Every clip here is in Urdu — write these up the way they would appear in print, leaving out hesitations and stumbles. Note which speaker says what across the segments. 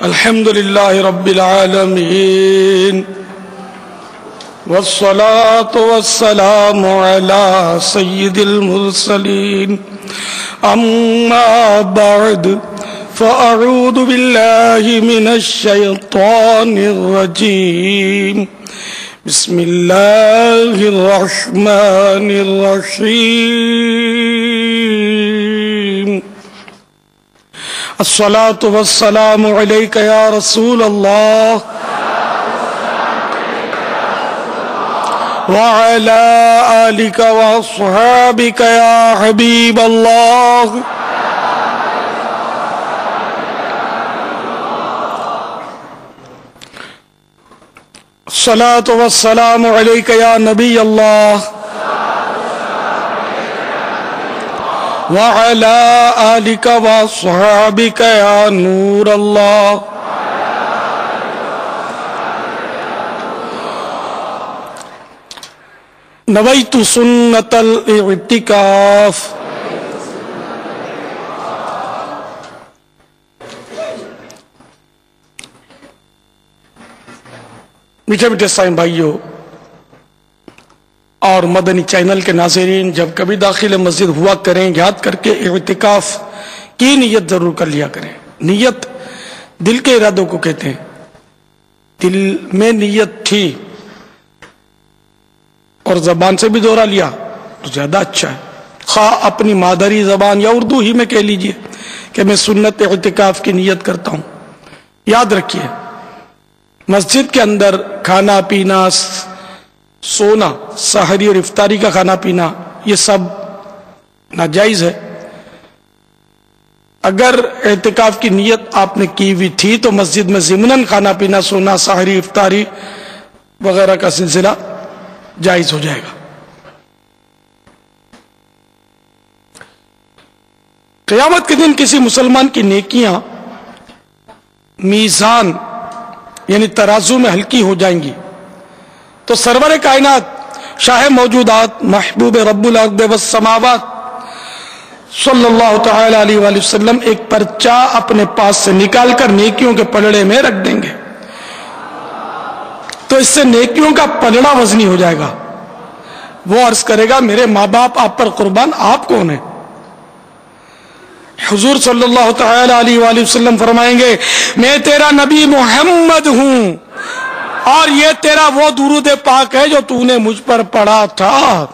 Speaker 1: الحمد لله رب العالمين والصلاة والسلام على سيد المرسلين أما بعد فأعوذ بالله من الشيطان الرجيم بسم الله الرحمن الرحيم الصلاة والسلام عليك يا رسول الله وعلى آلك وأصحابك يا حبيب الله الصلاة والسلام عليك يا نبي الله وعلى آلك وأصحابك يا نور الله نويت سنة الاعتكاف میٹھے میٹھے سائن بھائیوں اور مدنی چینل کے ناظرین، جب کبھی داخل مسجد ہوا کریں یاد کر کے اعتکاف کی نیت ضرور کر لیا کریں۔ نیت دل کے ارادوں کو کہتے ہیں۔ دل میں نیت تھی اور زبان سے بھی دہرا لیا تو زیادہ اچھا ہے، خواہ اپنی مادری زبان یا اردو ہی میں کہہ لیجئے کہ میں سنت اعتکاف کی نیت کرتا ہوں۔ یاد رکھیے، مسجد کے اندر کھانا پینا، سونا، سحری اور افطاری کا کھانا پینا یہ سب ناجائز ہے۔ اگر اعتکاف کی نیت آپ نے کی ہوئی تھی تو مسجد میں ضمناً کھانا پینا، سونا، سحری، افطاری وغیرہ کا سلسلہ جائز ہو جائے گا۔ قیامت کے دن کسی مسلمان کی نیکیاں میزان یعنی ترازو میں ہلکی ہو جائیں گی تو سرور کائنات، شاہ موجودات، محبوب رب الارض والسماوات صلی اللہ تعالی علیہ وآلہ وسلم ایک پرچہ اپنے پاس سے نکال کر نیکیوں کے پلڑے میں رکھ دیں گے، تو اس سے نیکیوں کا پلڑا وزنی ہو جائے گا۔ وہ عرض کرے گا میرے ماں باپ آپ پر قربان، آپ کون ہیں؟ حضور صلی اللہ تعالی علیہ وآلہ وسلم فرمائیں گے میں تیرا نبی محمد ہوں اور یہ تیرا وہ درود پاک ہے جو تو نے مجھ پر پڑھا تھا۔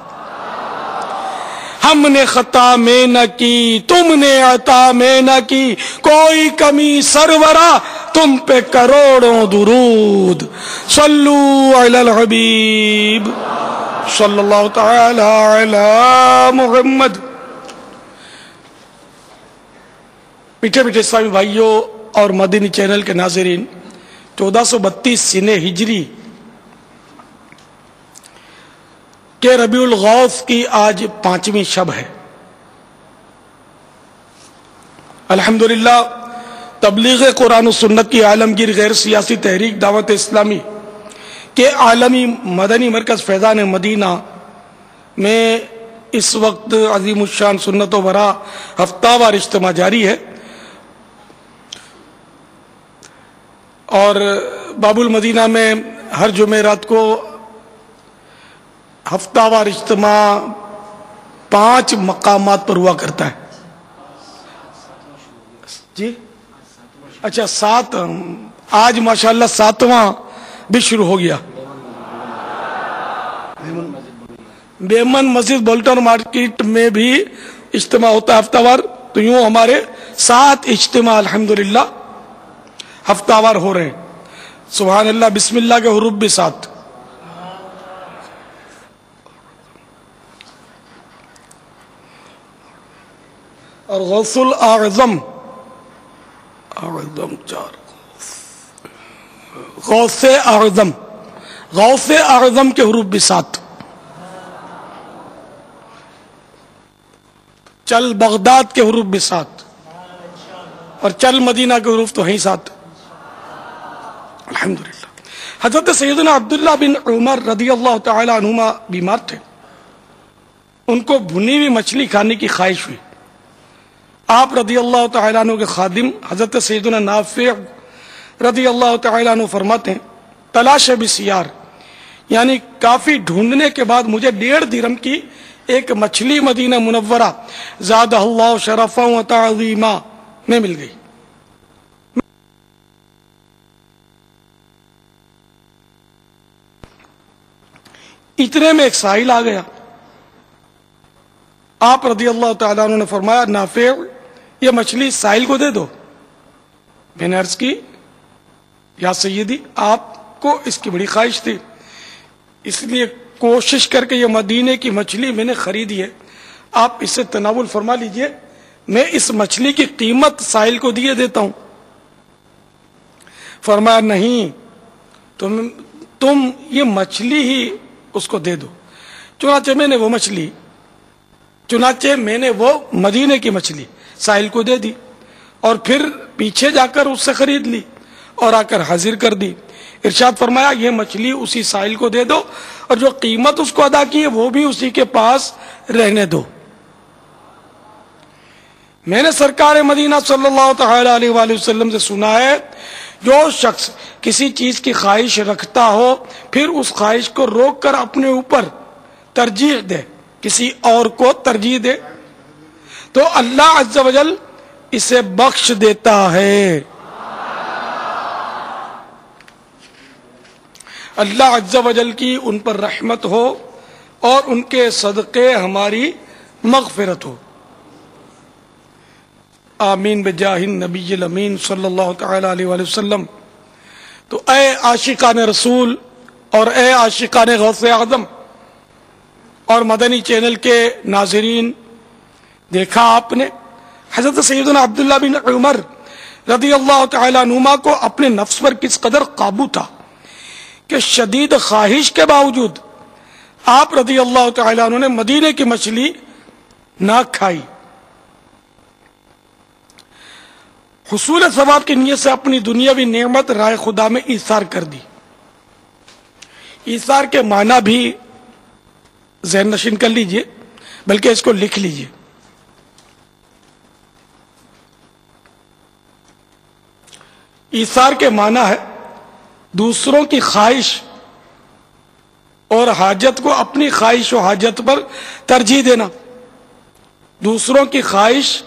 Speaker 1: ہم نے خطا میں نہ کی، تم نے عطا میں نہ کی، کوئی کمی سرورا تم پہ کروڑوں درود، صلو علی الحبیب صلی اللہ تعالی علی محمد۔ میٹھے میٹھے اسلامی بھائیوں اور مدنی چینل کے ناظرین، 1432 سنہ ہجری کے ربیع الغوث کی آج 5ویں شب ہے۔ الحمدللہ تبلیغ قرآن و سنت کی عالمگیر غیر سیاسی تحریک دعوت اسلامی کے عالمی مدنی مرکز فیضان مدینہ میں اس وقت عظیم الشان سنت و برا ہفتہ وار اجتماع جاری ہے، اور باب المدینہ میں ہر جمعرات کو ہفتہ وار اجتماع 5 مقامات پر ہوا کرتا ہے۔ جی اچھا 7، آج ماشاءاللہ 7واں بھی شروع ہو گیا۔ بیمن مسجد بولٹن مارکیٹ میں بھی اجتماع ہوتا ہے ہفتہ وار، تو یوں ہمارے 7 اجتماع الحمدللہ ہفتہ وار ہو رہے ہیں۔ سبحان اللہ، بسم اللہ کے حروف بھی 7۔ اور غوث الاعظم 4، غوث اعظم کے حروف بھی 7۔ چل بغداد کے حروف بھی 7، اور چل مدینہ کے حروف تو ہیں 7۔ الحمدللہ حضرت سیدنا عبداللہ بن عمر رضی اللہ تعالی عنہما بیمار تھے، ان کو بھنی ہوئی مچھلی کھانے کی خواہش ہوئی۔ آپ رضی اللہ تعالیٰ عنہ کے خادم حضرت سیدنا نافع رضی اللہ تعالیٰ عنہ فرماتے ہیں تلاش بسیار، یعنی کافی ڈھونڈنے کے بعد مجھے 1.5 درہم کی ایک مچھلی مدینہ منورہ زادہ اللہ شرفا و تعظیما میں مل گئی۔ اتنے میں ایک سائل آ گیا، آپ رضی اللہ تعالیٰ عنہ نے فرمایا نافع یہ مچھلی سائل کو دے دو۔ میں نے عرض کی یا سیدی آپ کو اس کی بڑی خواہش تھی، اس لیے کوشش کر کے یہ مدینے کی مچھلی میں نے خریدی ہے، آپ اسے تناول فرما لیجئے، میں اس مچھلی کی قیمت سائل کو دیے دیتا ہوں۔ فرمایا نہیں، تم یہ مچھلی ہی اس کو دے دو۔ چنانچہ میں نے وہ مدینے کی مچھلی سائل کو دے دی، اور پھر پیچھے جا کر اس سے خرید لی اور آ کر حاضر کر دی۔ ارشاد فرمایا یہ مچھلی اسی سائل کو دے دو، اور جو قیمت اس کو ادا کی ہے وہ بھی اسی کے پاس رہنے دو۔ میں نے سرکار مدینہ صلی اللہ تعالی علیہ وآلہ وسلم سے سنا ہے جو شخص کسی چیز کی خواہش رکھتا ہو پھر اس خواہش کو روک کر اپنے اوپر ترجیح دے، کسی اور کو ترجیح دے، تو اللہ عز و جل اسے بخش دیتا ہے۔ اللہ عز و جل کی ان پر رحمت ہو اور ان کے صدقے ہماری مغفرت ہو۔ آمین بجاہ النبی الامین صلی اللہ تعالی علیہ وآلہ وسلم۔ تو اے عاشقان رسول اور اے عاشقان غوث اعظم اور مدنی چینل کے ناظرین، دیکھا آپ نے حضرت سیدنا عبداللہ بن عمر رضی اللہ تعالیٰ عنہما کو اپنے نفس پر کس قدر قابو تھا کہ شدید خواہش کے باوجود آپ رضی اللہ تعالیٰ عنہ نے مدینے کی مچھلی نہ کھائی۔ حصول ثواب کی نیت سے اپنی دنیاوی نعمت رائے خدا میں ایثار کر دی۔ ایثار کے معنی بھی ذہن نشین کر لیجئے، بلکہ اس کو لکھ لیجئے۔ ایثار کے معنی ہے دوسروں کی خواہش اور حاجت کو اپنی خواہش و حاجت پر ترجیح دینا، دوسروں کی خواہش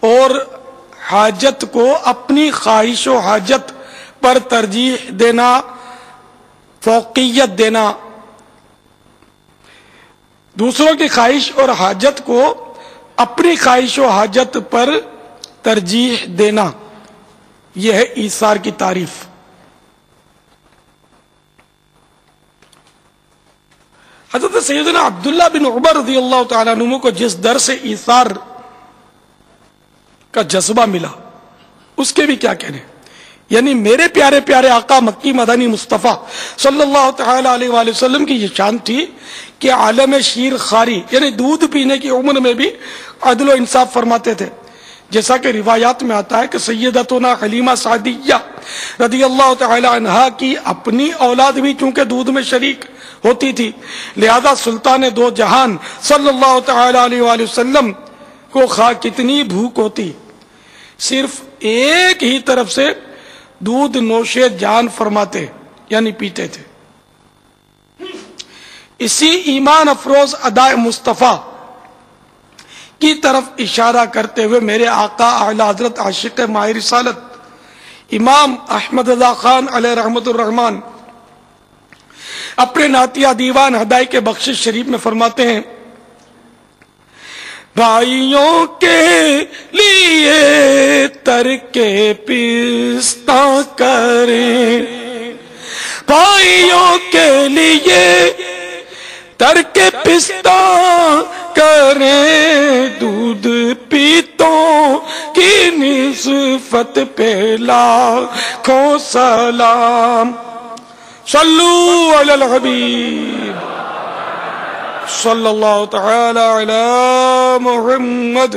Speaker 1: اور حاجت کو اپنی خواہش و حاجت پر ترجیح دینا، فوقیت دینا، دوسروں کی خواہش اور حاجت کو اپنی خواہش و حاجت پر ترجیح دینا، یہ ہے ایثار کی تعریف۔ حضرت سیدنا عبداللہ بن عمر رضی اللہ تعالیٰ عنہ کو جس در سے ایثار کا جذبہ ملا اس کے بھی کیا کہنے، یعنی میرے پیارے پیارے آقا مکی مدنی مصطفیٰ صلی اللہ تعالی علیہ وآلہ وسلم کی یہ شان تھی کہ عالم شیر خاری یعنی دودھ پینے کی عمر میں بھی عدل و انصاف فرماتے تھے، جیسا کہ روایات میں آتا ہے کہ سیدتنا حلیمہ سعدیہ رضی اللہ تعالی عنہا کی اپنی اولاد بھی چونکہ دودھ میں شریک ہوتی تھی، لہذا سلطان دو جہان صلی اللہ تعالی علیہ وآلہ وسلم کو خواہ کتنی بھوک ہوتی، صرف ایک ہی طرف سے دودھ نوش جان فرماتے یعنی پیتے تھے۔ اسی ایمان افروز ادائے مصطفیٰ کی طرف اشارہ کرتے ہوئے میرے آقا اعلی حضرت عاشق ماہ رسالت امام احمد رضا خان علیہ رحمت الرحمن اپنے نعتیہ دیوان ہدایت کے بخشش شریف میں فرماتے ہیں، بھائیوں کے لیے ترک پستہ کریں، بھائیوں کے لیے ترک پستہ کریں، دودھ پیتوں کی نسبت پہ لاکھوں سلام، صلو علی الحبیب صلی اللہ تعالی علی محمد۔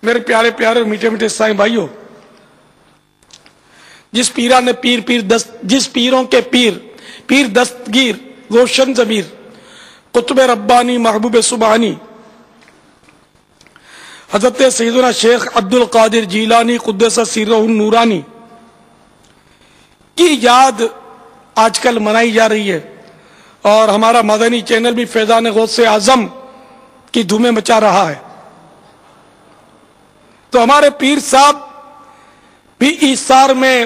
Speaker 1: میرے پیارے پیارے میٹھے میٹھے سائیں بھائیوں، جس پیروں کے پیر دستگیر روشن ضمیر قطب ربانی محبوب سبحانی حضرت سیدنا شیخ عبد القادر جیلانی قدس سرہ النورانی کی یاد آج کل منائی جا رہی ہے، اور ہمارا مدنی چینل بھی فیضان غوث اعظم کی دھومیں مچا رہا ہے۔ تو ہمارے پیر صاحب بھی ایثار میں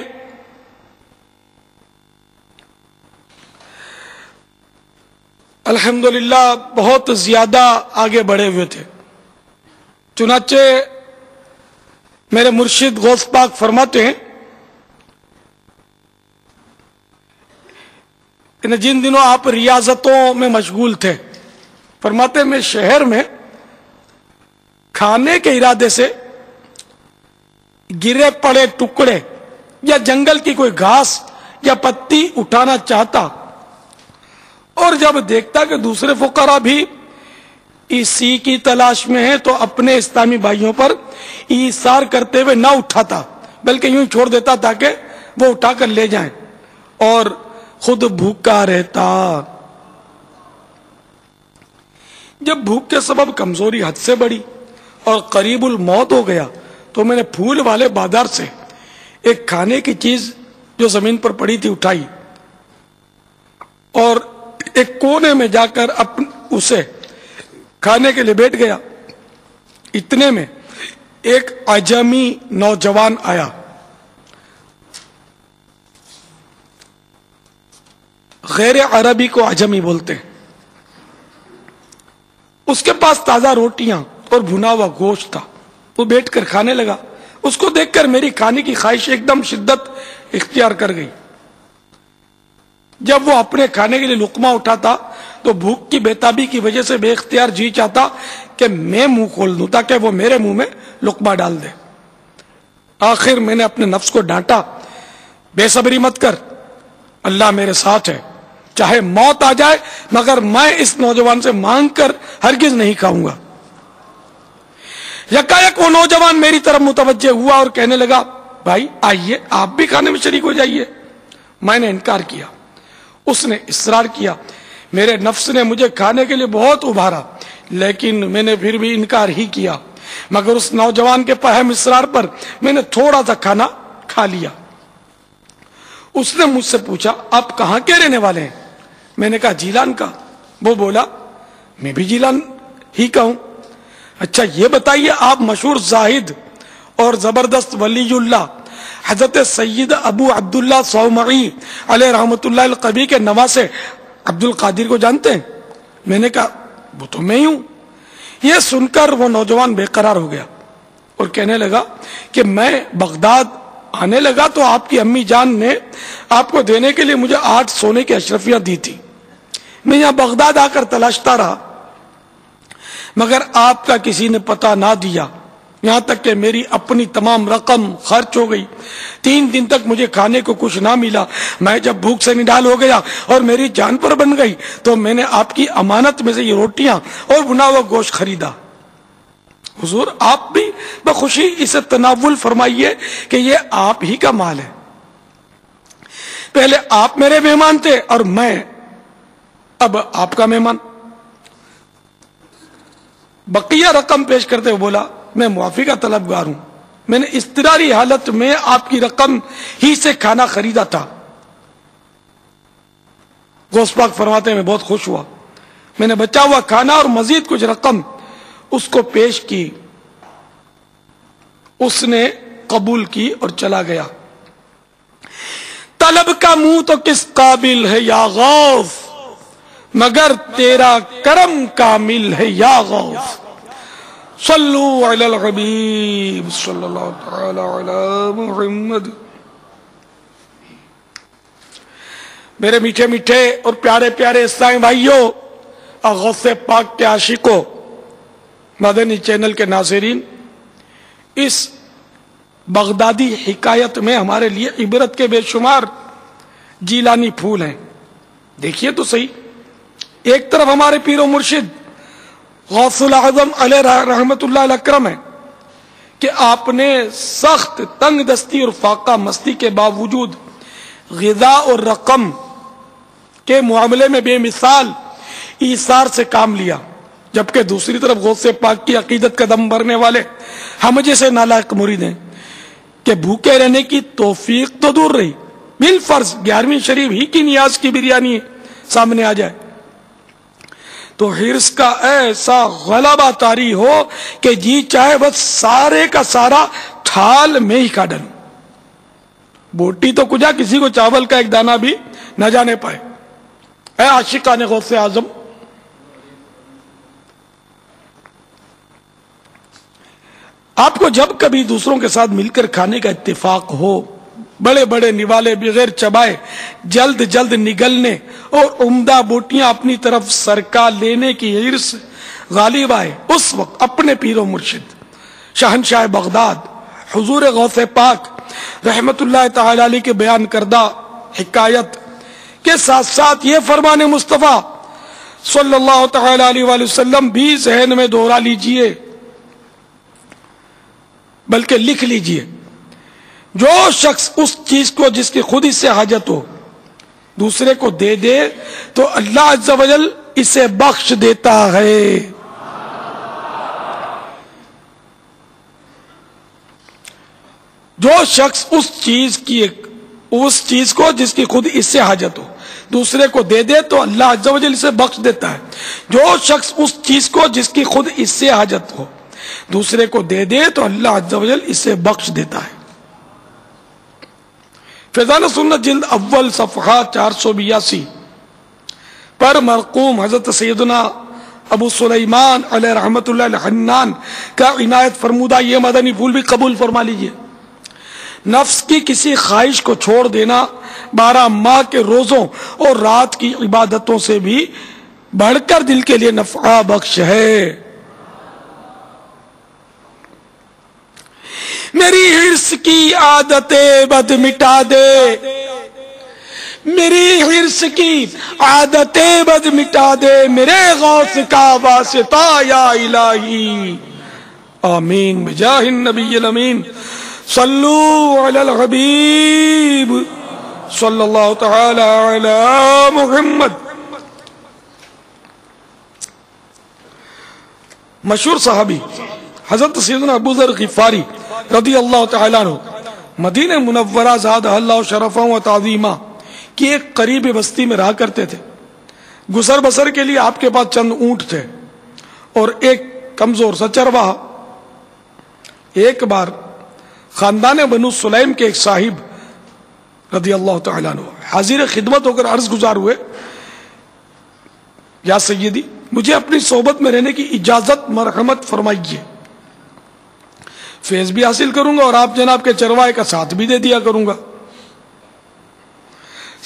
Speaker 1: الحمدللہ بہت زیادہ آگے بڑھے ہوئے تھے۔ چنانچہ میرے مرشد غوث پاک فرماتے ہیں کہ جن دنوں آپ ریاضتوں میں مشغول تھے، فرماتے میں شہر میں کھانے کے ارادے سے گرے پڑے ٹکڑے یا جنگل کی کوئی گھاس یا پتی اٹھانا چاہتا، اور جب دیکھتا کہ دوسرے فقراء بھی اسی کی تلاش میں ہیں تو اپنے اسلامی بھائیوں پر ایثار کرتے ہوئے نہ اٹھاتا، بلکہ یوں چھوڑ دیتا تاکہ وہ اٹھا کر لے جائیں، اور خود بھوکا رہتا۔ جب بھوک کے سبب کمزوری حد سے بڑھی اور قریب الموت ہو گیا تو میں نے پھول والے بازار سے ایک کھانے کی چیز جو زمین پر پڑی تھی اٹھائی، اور ایک کونے میں جا کر اسے کھانے کے لیے بیٹھ گیا۔ اتنے میں ایک عجمی نوجوان آیا، غیر عربی کو عجمی بولتے ہیں۔ اس کے پاس تازہ روٹیاں اور بھنا ہوا گوشت تھا، وہ بیٹھ کر کھانے لگا۔ اس کو دیکھ کر میری کھانے کی خواہش ایک دم شدت اختیار کر گئی۔ جب وہ اپنے کھانے کے لیے لقمہ اٹھاتا تو بھوک کی بےتابی کی وجہ سے بے اختیار جی چاہتا کہ میں منہ کھول دوں تاکہ وہ میرے منہ میں لقمہ ڈال دے۔ آخر میں نے اپنے نفس کو ڈانٹا، بے صبری مت کر، اللہ میرے ساتھ ہے، چاہے موت آ جائے مگر میں اس نوجوان سے مانگ کر ہرگز نہیں کھاؤں گا۔ یکایک وہ نوجوان میری طرف متوجہ ہوا اور کہنے لگا، بھائی آئیے آپ بھی کھانے میں شریک ہو جائیے۔ میں نے انکار کیا، اس نے اصرار کیا۔ میرے نفس نے مجھے کھانے کے لیے بہت ابھارا، لیکن میں نے پھر بھی انکار ہی کیا، مگر اس نوجوان کے پہم اصرار پر میں نے تھوڑا سا کھانا کھا لیا۔ اس نے مجھ سے پوچھا، آپ کہاں کے رہنے والے ہیں؟ میں نے کہا جیلان کا۔ وہ بولا، میں بھی جیلان ہی کا ہوں۔ اچھا یہ بتائیے، آپ مشہور زاہد اور زبردست ولی اللہ حضرت سید ابو عبداللہ صومعی علیہ رحمت اللہ القبی کے نواسے عبد القادر کو جانتے ہیں؟ میں نے کہا وہ تو میں ہی ہوں۔ یہ سن کر وہ نوجوان بے قرار ہو گیا اور کہنے لگا کہ میں بغداد آنے لگا تو آپ کی امی جان نے آپ کو دینے کے لیے مجھے 8 سونے کی اشرفیاں دی تھی۔ میں یہاں بغداد آ کر تلاشتا رہا مگر آپ کا کسی نے پتہ نہ دیا، یہاں تک کہ میری اپنی تمام رقم خرچ ہو گئی۔ 3 دن تک مجھے کھانے کو کچھ نہ ملا۔ میں جب بھوک سے نڈال ہو گیا اور میری جان پر بن گئی تو میں نے آپ کی امانت میں سے یہ روٹیاں اور بنا ہوا گوشت خریدا۔ حضور آپ بھی بخوشی اسے تناول فرمائیے کہ یہ آپ ہی کا مال ہے۔ پہلے آپ میرے مہمان تھے اور میں اب آپ کا مہمان۔ بقیہ رقم پیش کرتے ہوئے بولا، میں معافی کا طلبگار ہوں، میں نے اضطراری حالت میں آپ کی رقم ہی سے کھانا خریدا تھا۔ غوث پاک فرماتے ہیں میں بہت خوش ہوا، میں نے بچا ہوا کھانا اور مزید کچھ رقم اس کو پیش کی، اس نے قبول کی اور چلا گیا۔ طلب کا منہ تو کس قابل ہے یا غوث، مگر تیرا کرم کامل ہے یا غوث۔ صلو علی الحبیب صلی اللہ تعالی علی محمد۔ میرے میٹھے میٹھے اور پیارے پیارے اسلامی بھائیوں اور غوث پاک کے عاشقوں، مدنی چینل کے ناظرین، اس بغدادی حکایت میں ہمارے لیے عبرت کے بے شمار جیلانی پھول ہیں۔ دیکھیے تو صحیح، ایک طرف ہمارے پیر و مرشد غوث الاعظم علیہ رحمت اللہ الاکرم ہے کہ آپ نے سخت تنگ دستی اور فاقہ مستی کے باوجود غذا اور رقم کے معاملے میں بے مثال ایثار سے کام لیا۔ جبکہ دوسری طرف غوث پاک کی عقیدت کا دم بھرنے والے ہم جیسے نالائق مرید ہیں کہ بھوکے رہنے کی توفیق تو دور رہی، بالفرض 11ویں شریف ہی کی نیاز کی بریانی سامنے آ جائے تو حرص کا ایسا غلبہ طاری ہو کہ جی چاہے بس سارے کا سارا تھال میں ہی کھا ڈالوں، بوٹی تو کجا کسی کو چاول کا ایک دانہ بھی نہ جانے پائے۔ اے عاشقان غوث اعظم، آپ کو جب کبھی دوسروں کے ساتھ مل کر کھانے کا اتفاق ہو، بڑے بڑے نوالے بغیر چبائے جلد جلد نگلنے اور عمدہ بوٹیاں اپنی طرف سرکا لینے کی حرص غالب آئے، اس وقت اپنے پیر و مرشد شہنشاہ بغداد حضور غوث پاک رحمت اللہ تعالی علیہ کے بیان کردہ حکایت کے ساتھ ساتھ یہ فرمان مصطفیٰ صلی اللہ تعالی علیہ وآلہ وسلم بھی ذہن میں دوہرا لیجئے، بلکہ لکھ لیجئے، جو شخص اس چیز کو جس کی خود اس سے حاجت ہو دوسرے کو دے دے تو اللہ عز و جل اسے بخش دیتا ہے۔ جو شخص اس چیز کو جس کی خود اس سے حاجت ہو دوسرے کو دے دے تو اللہ عز و جل اسے بخش دیتا ہے۔ جو شخص اس چیز کو جس کی خود اس سے حاجت ہو دوسرے کو دے دے تو اللہ عز و جل اسے بخش دیتا ہے۔ فیضان سنت جلد اول صفحہ 482 پر مرقوم حضرت سیدنا ابو سلیمان علیہ رحمت اللہ الحنان کا عنایت فرمودہ یہ مدنی پھول بھی قبول فرما لیجئے۔ نفس کی کسی خواہش کو چھوڑ دینا 12 ماہ کے روزوں اور رات کی عبادتوں سے بھی بڑھ کر دل کے لیے نفع بخش ہے۔ میری حرص کی عادت بد مٹا دے، میری حرص کی عادت بد مٹا دے، میرے غوث کا واسطہ یا الہی، آمین بجاہ النبی الامین صلو علی الحبیب صلی اللہ تعالی علی محمد۔ مشہور صحابی حضرت سیدنا ابو ذر غفاری رضی اللہ تعالیٰ عنہ مدینہ منورہ زادہ اللہ شرفا و تعظیمہ کی ایک قریب بستی میں رہا کرتے تھے۔ گزر بسر کے لیے آپ کے پاس چند اونٹ تھے اور ایک کمزور سا چرواہا۔ ایک بار خاندان بنو سلیم کے ایک صاحب رضی اللہ تعالیٰ عنہ حاضر خدمت ہو کر عرض گزار ہوئے، یا سیدی مجھے اپنی صحبت میں رہنے کی اجازت مرحمت فرمائیے، فیض بھی حاصل کروں گا اور آپ جناب کے چروائے کا ساتھ بھی دے دیا کروں گا۔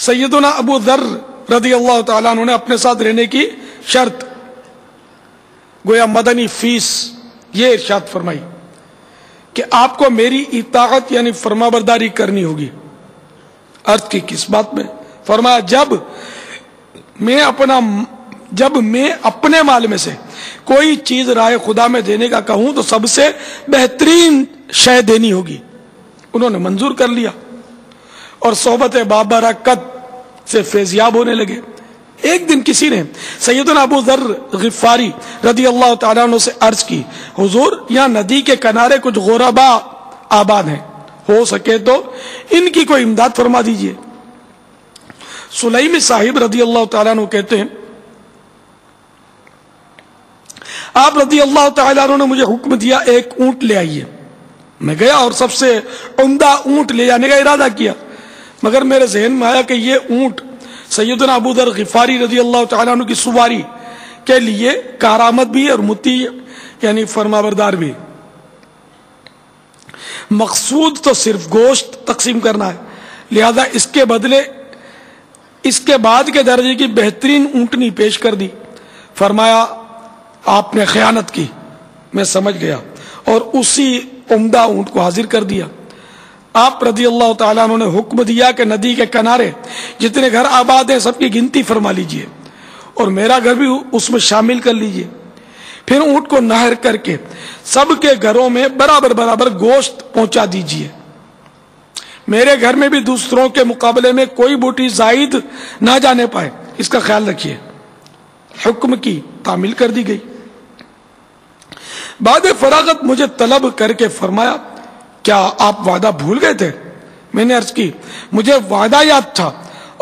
Speaker 1: سیدنا ابو ذر رضی اللہ تعالیٰ عنہ نے اپنے ساتھ رہنے کی شرط گویا مدنی فیس یہ ارشاد فرمائی کہ آپ کو میری اطاعت یعنی فرما برداری کرنی ہوگی۔ عرض کی کس بات میں؟ فرمایا جب میں اپنے مال میں سے کوئی چیز رائے خدا میں دینے کا کہوں تو سب سے بہترین شے دینی ہوگی۔ انہوں نے منظور کر لیا اور صحبت بابرکت سے فیضیاب ہونے لگے۔ ایک دن کسی نے سیدنا ابو ذر غفاری رضی اللہ تعالیٰ عنہ سے عرض کی، حضور یہاں ندی کے کنارے کچھ غربا آباد ہیں، ہو سکے تو ان کی کوئی امداد فرما دیجئے۔ سلیمی صاحب رضی اللہ تعالیٰ عنہ کہتے ہیں آپ رضی اللہ تعالیٰ عنہ نے مجھے حکم دیا ایک اونٹ لے آئیے۔ میں گیا اور سب سے عمدہ اونٹ لے جانے کا ارادہ کیا، مگر میرے ذہن میں آیا کہ یہ اونٹ سیدنا ابو ذر غفاری رضی اللہ تعالیٰ عنہ کی سواری کے لیے کارآمد بھی اور مطیع یعنی فرما بردار بھی، مقصود تو صرف گوشت تقسیم کرنا ہے، لہذا اس کے بدلے اس کے بعد کے درجے کی بہترین اونٹنی پیش کر دی۔ فرمایا آپ نے خیانت کی، میں سمجھ گیا اور اسی عمدہ اونٹ کو حاضر کر دیا۔ آپ رضی اللہ تعالیٰ عنہ نے حکم دیا کہ ندی کے کنارے جتنے گھر آباد ہیں سب کی گنتی فرما لیجئے اور میرا گھر بھی اس میں شامل کر لیجئے، پھر اونٹ کو نہر کر کے سب کے گھروں میں برابر برابر گوشت پہنچا دیجئے، میرے گھر میں بھی دوسروں کے مقابلے میں کوئی بوٹی زائد نہ جانے پائے، اس کا خیال رکھیے۔ حکم کی تعمیل کر دی گئی۔ بعد فراغت مجھے طلب کر کے فرمایا کیا آپ وعدہ بھول گئے تھے؟ میں نے عرض کی مجھے وعدہ یاد تھا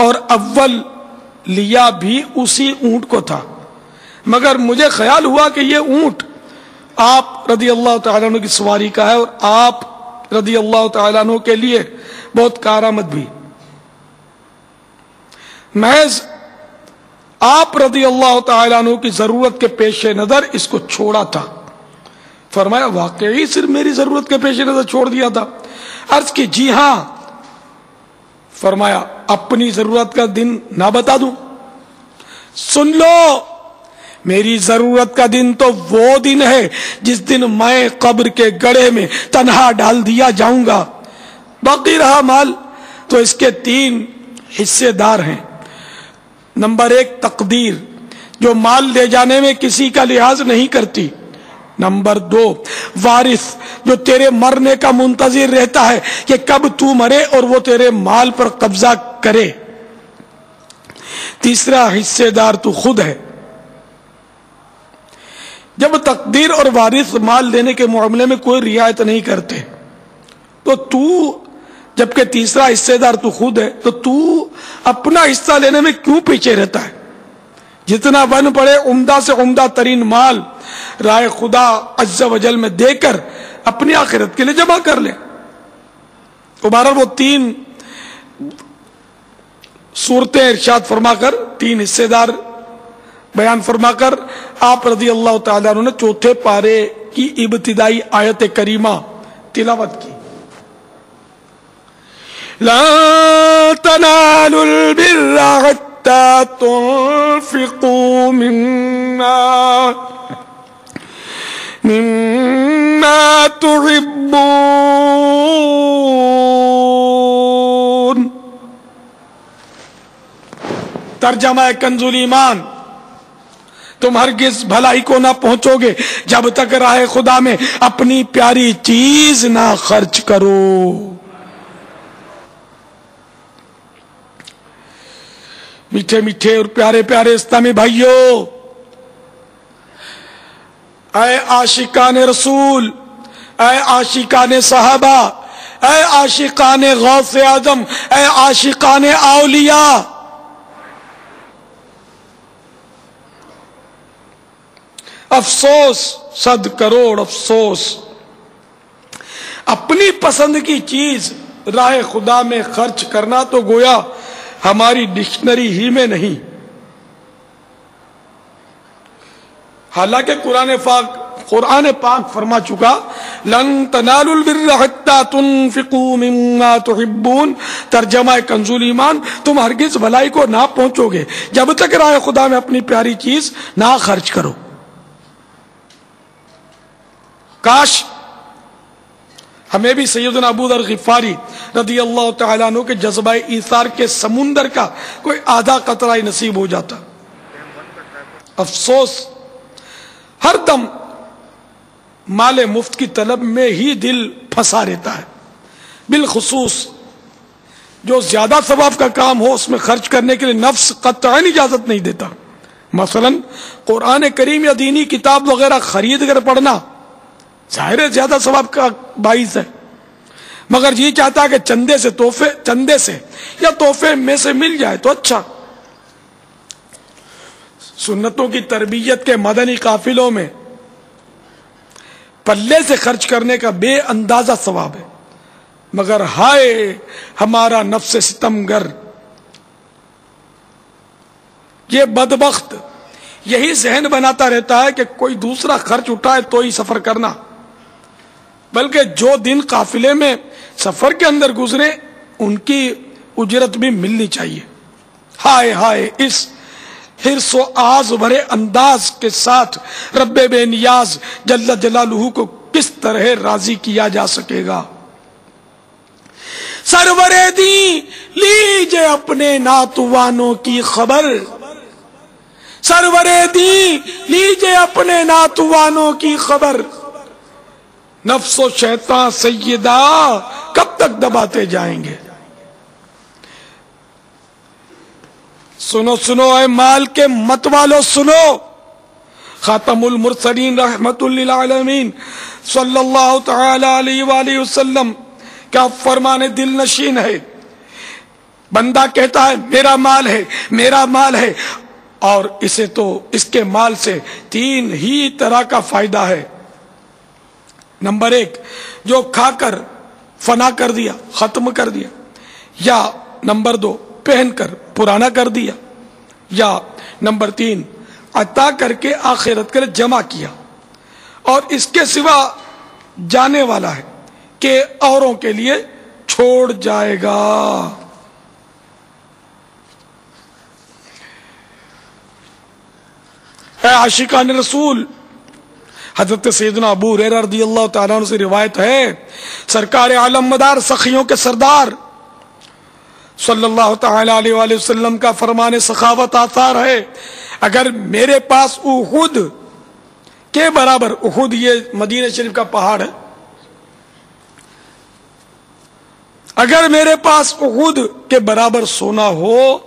Speaker 1: اور اول لیا بھی اسی اونٹ کو تھا، مگر مجھے خیال ہوا کہ یہ اونٹ آپ رضی اللہ تعالیٰ عنہ کی سواری کا ہے اور آپ رضی اللہ تعالیٰ عنہ کے لیے بہت کارآمد بھی، محض آپ رضی اللہ تعالیٰ عنہ کی ضرورت کے پیش نظر اس کو چھوڑا تھا۔ فرمایا واقعی صرف میری ضرورت کے پیش نظر چھوڑ دیا تھا؟ عرض کی جی ہاں۔ فرمایا اپنی ضرورت کا دن نہ بتا دوں؟ سن لو، میری ضرورت کا دن تو وہ دن ہے جس دن میں قبر کے گڑھے میں تنہا ڈال دیا جاؤں گا، باقی رہا مال تو اس کے 3 حصے دار ہیں۔ نمبر 1 تقدیر، جو مال لے جانے میں کسی کا لحاظ نہیں کرتی۔ نمبر 2 وارث، جو تیرے مرنے کا منتظر رہتا ہے کہ کب تو مرے اور وہ تیرے مال پر قبضہ کرے۔ تیسرا حصے دار تو خود ہے۔ جب تقدیر اور وارث مال دینے کے معاملے میں کوئی رعایت نہیں کرتے تو جبکہ تیسرا حصے دار تو خود ہے تو اپنا حصہ لینے میں کیوں پیچھے رہتا ہے؟ جتنا بن پڑے عمدہ سے عمدہ ترین مال راہ خدا عز و جل میں دے کر اپنی آخرت کے لیے جمع کر لے۔ بہرحال وہ 3 صورتیں ارشاد فرما کر 3 حصے دار بیان فرما کر آپ رضی اللہ تعالیٰ عنہ نے 4 پارے کی ابتدائی آیت کریمہ تلاوت کی۔ لا تنالوا البر حتى تنفقوا مما تحبون۔ ترجمہ کنز الایمان، تم ہرگز بھلائی کو نہ پہنچو گے جب تک راہ خدا میں اپنی پیاری چیز نہ خرچ کرو۔ میٹھے میٹھے اور پیارے پیارے اسلامی بھائیوں، اے عاشقان رسول، اے عاشقان صحابہ، اے عاشقان غوث اعظم، اے عاشقان اولیاء، افسوس، 100 کروڑ افسوس، اپنی پسند کی چیز راہ خدا میں خرچ کرنا تو گویا ہماری ڈکشنری ہی میں نہیں۔ حالانکہ قرآن پاک فرما چکا لن تنالوا البر حتى تنفقوا مما تحبون۔ ترجمہ کنز الایمان، تم ہرگز بھلائی کو نہ پہنچو گے جب تک راہ خدا میں اپنی پیاری چیز نہ خرچ کرو۔ کاش ہمیں بھی سیدنا ابو ذر غفاری رضی اللہ تعالیٰ عنہ کے جذبہ ایثار کے سمندر کا کوئی آدھا قطرہ ہی نصیب ہو جاتا۔ افسوس، ہر دم مال مفت کی طلب میں ہی دل پھنسا رہتا ہے، بالخصوص جو زیادہ ثواب کا کام ہو اس میں خرچ کرنے کے لیے نفس قطعاً اجازت نہیں دیتا۔ مثلا قرآن کریم یا دینی کتاب وغیرہ خرید کر پڑھنا ظاہر ہے زیادہ ثواب کا باعث ہے، مگر یہ چاہتا ہے کہ چندے سے یا تحفے میں سے مل جائے تو اچھا۔ سنتوں کی تربیت کے مدنی قافلوں میں پلے سے خرچ کرنے کا بے اندازہ ثواب ہے، مگر ہائے ہمارا نفس ستمگر، یہ بدبخت یہی ذہن بناتا رہتا ہے کہ کوئی دوسرا خرچ اٹھائے تو ہی سفر کرنا، بلکہ جو دن قافلے میں سفر کے اندر گزرے ان کی اجرت بھی ملنی چاہیے۔ ہائے ہائے اس حرص و آز بھرے انداز کے ساتھ رب بے نیاز جل جلالہ کو کس طرح راضی کیا جا سکے گا۔ سرور دی لیجے اپنے ناتوانوں کی خبر، سرور دی لیجے اپنے ناتوانوں کی خبر، نفس و شیطان سیدہ کب تک دباتے جائیں گے۔ سنو سنو اے مال کے مت والو، سنو خاتم المرسلین رحمت للعالمین صلی اللہ تعالی علیہ وآلہ وسلم کا فرمان دل نشین ہے. بندہ کہتا ہے میرا مال ہے میرا مال ہے، اور اسے تو اس کے مال سے 3 ہی طرح کا فائدہ ہے. نمبر 1، جو کھا کر فنا کر دیا، ختم کر دیا، یا نمبر 2 پہن کر پرانا کر دیا، یا نمبر 3 عطا کر کے آخرت کے لیے جمع کیا. اور اس کے سوا جانے والا ہے کہ اوروں کے لیے چھوڑ جائے گا. اے عاشقان رسول، حضرت سیدنا ابو ہریرہ رضی اللہ تعالیٰ عنہ سے روایت ہے، سرکار عالم مدار سخیوں کے سردار صلی اللہ تعالی علیہ وآلہ وسلم کا فرمان سخاوت آثار ہے، اگر میرے پاس احد کے برابر، احد یہ مدینہ شریف کا پہاڑ ہے، اگر میرے پاس احد کے برابر سونا ہو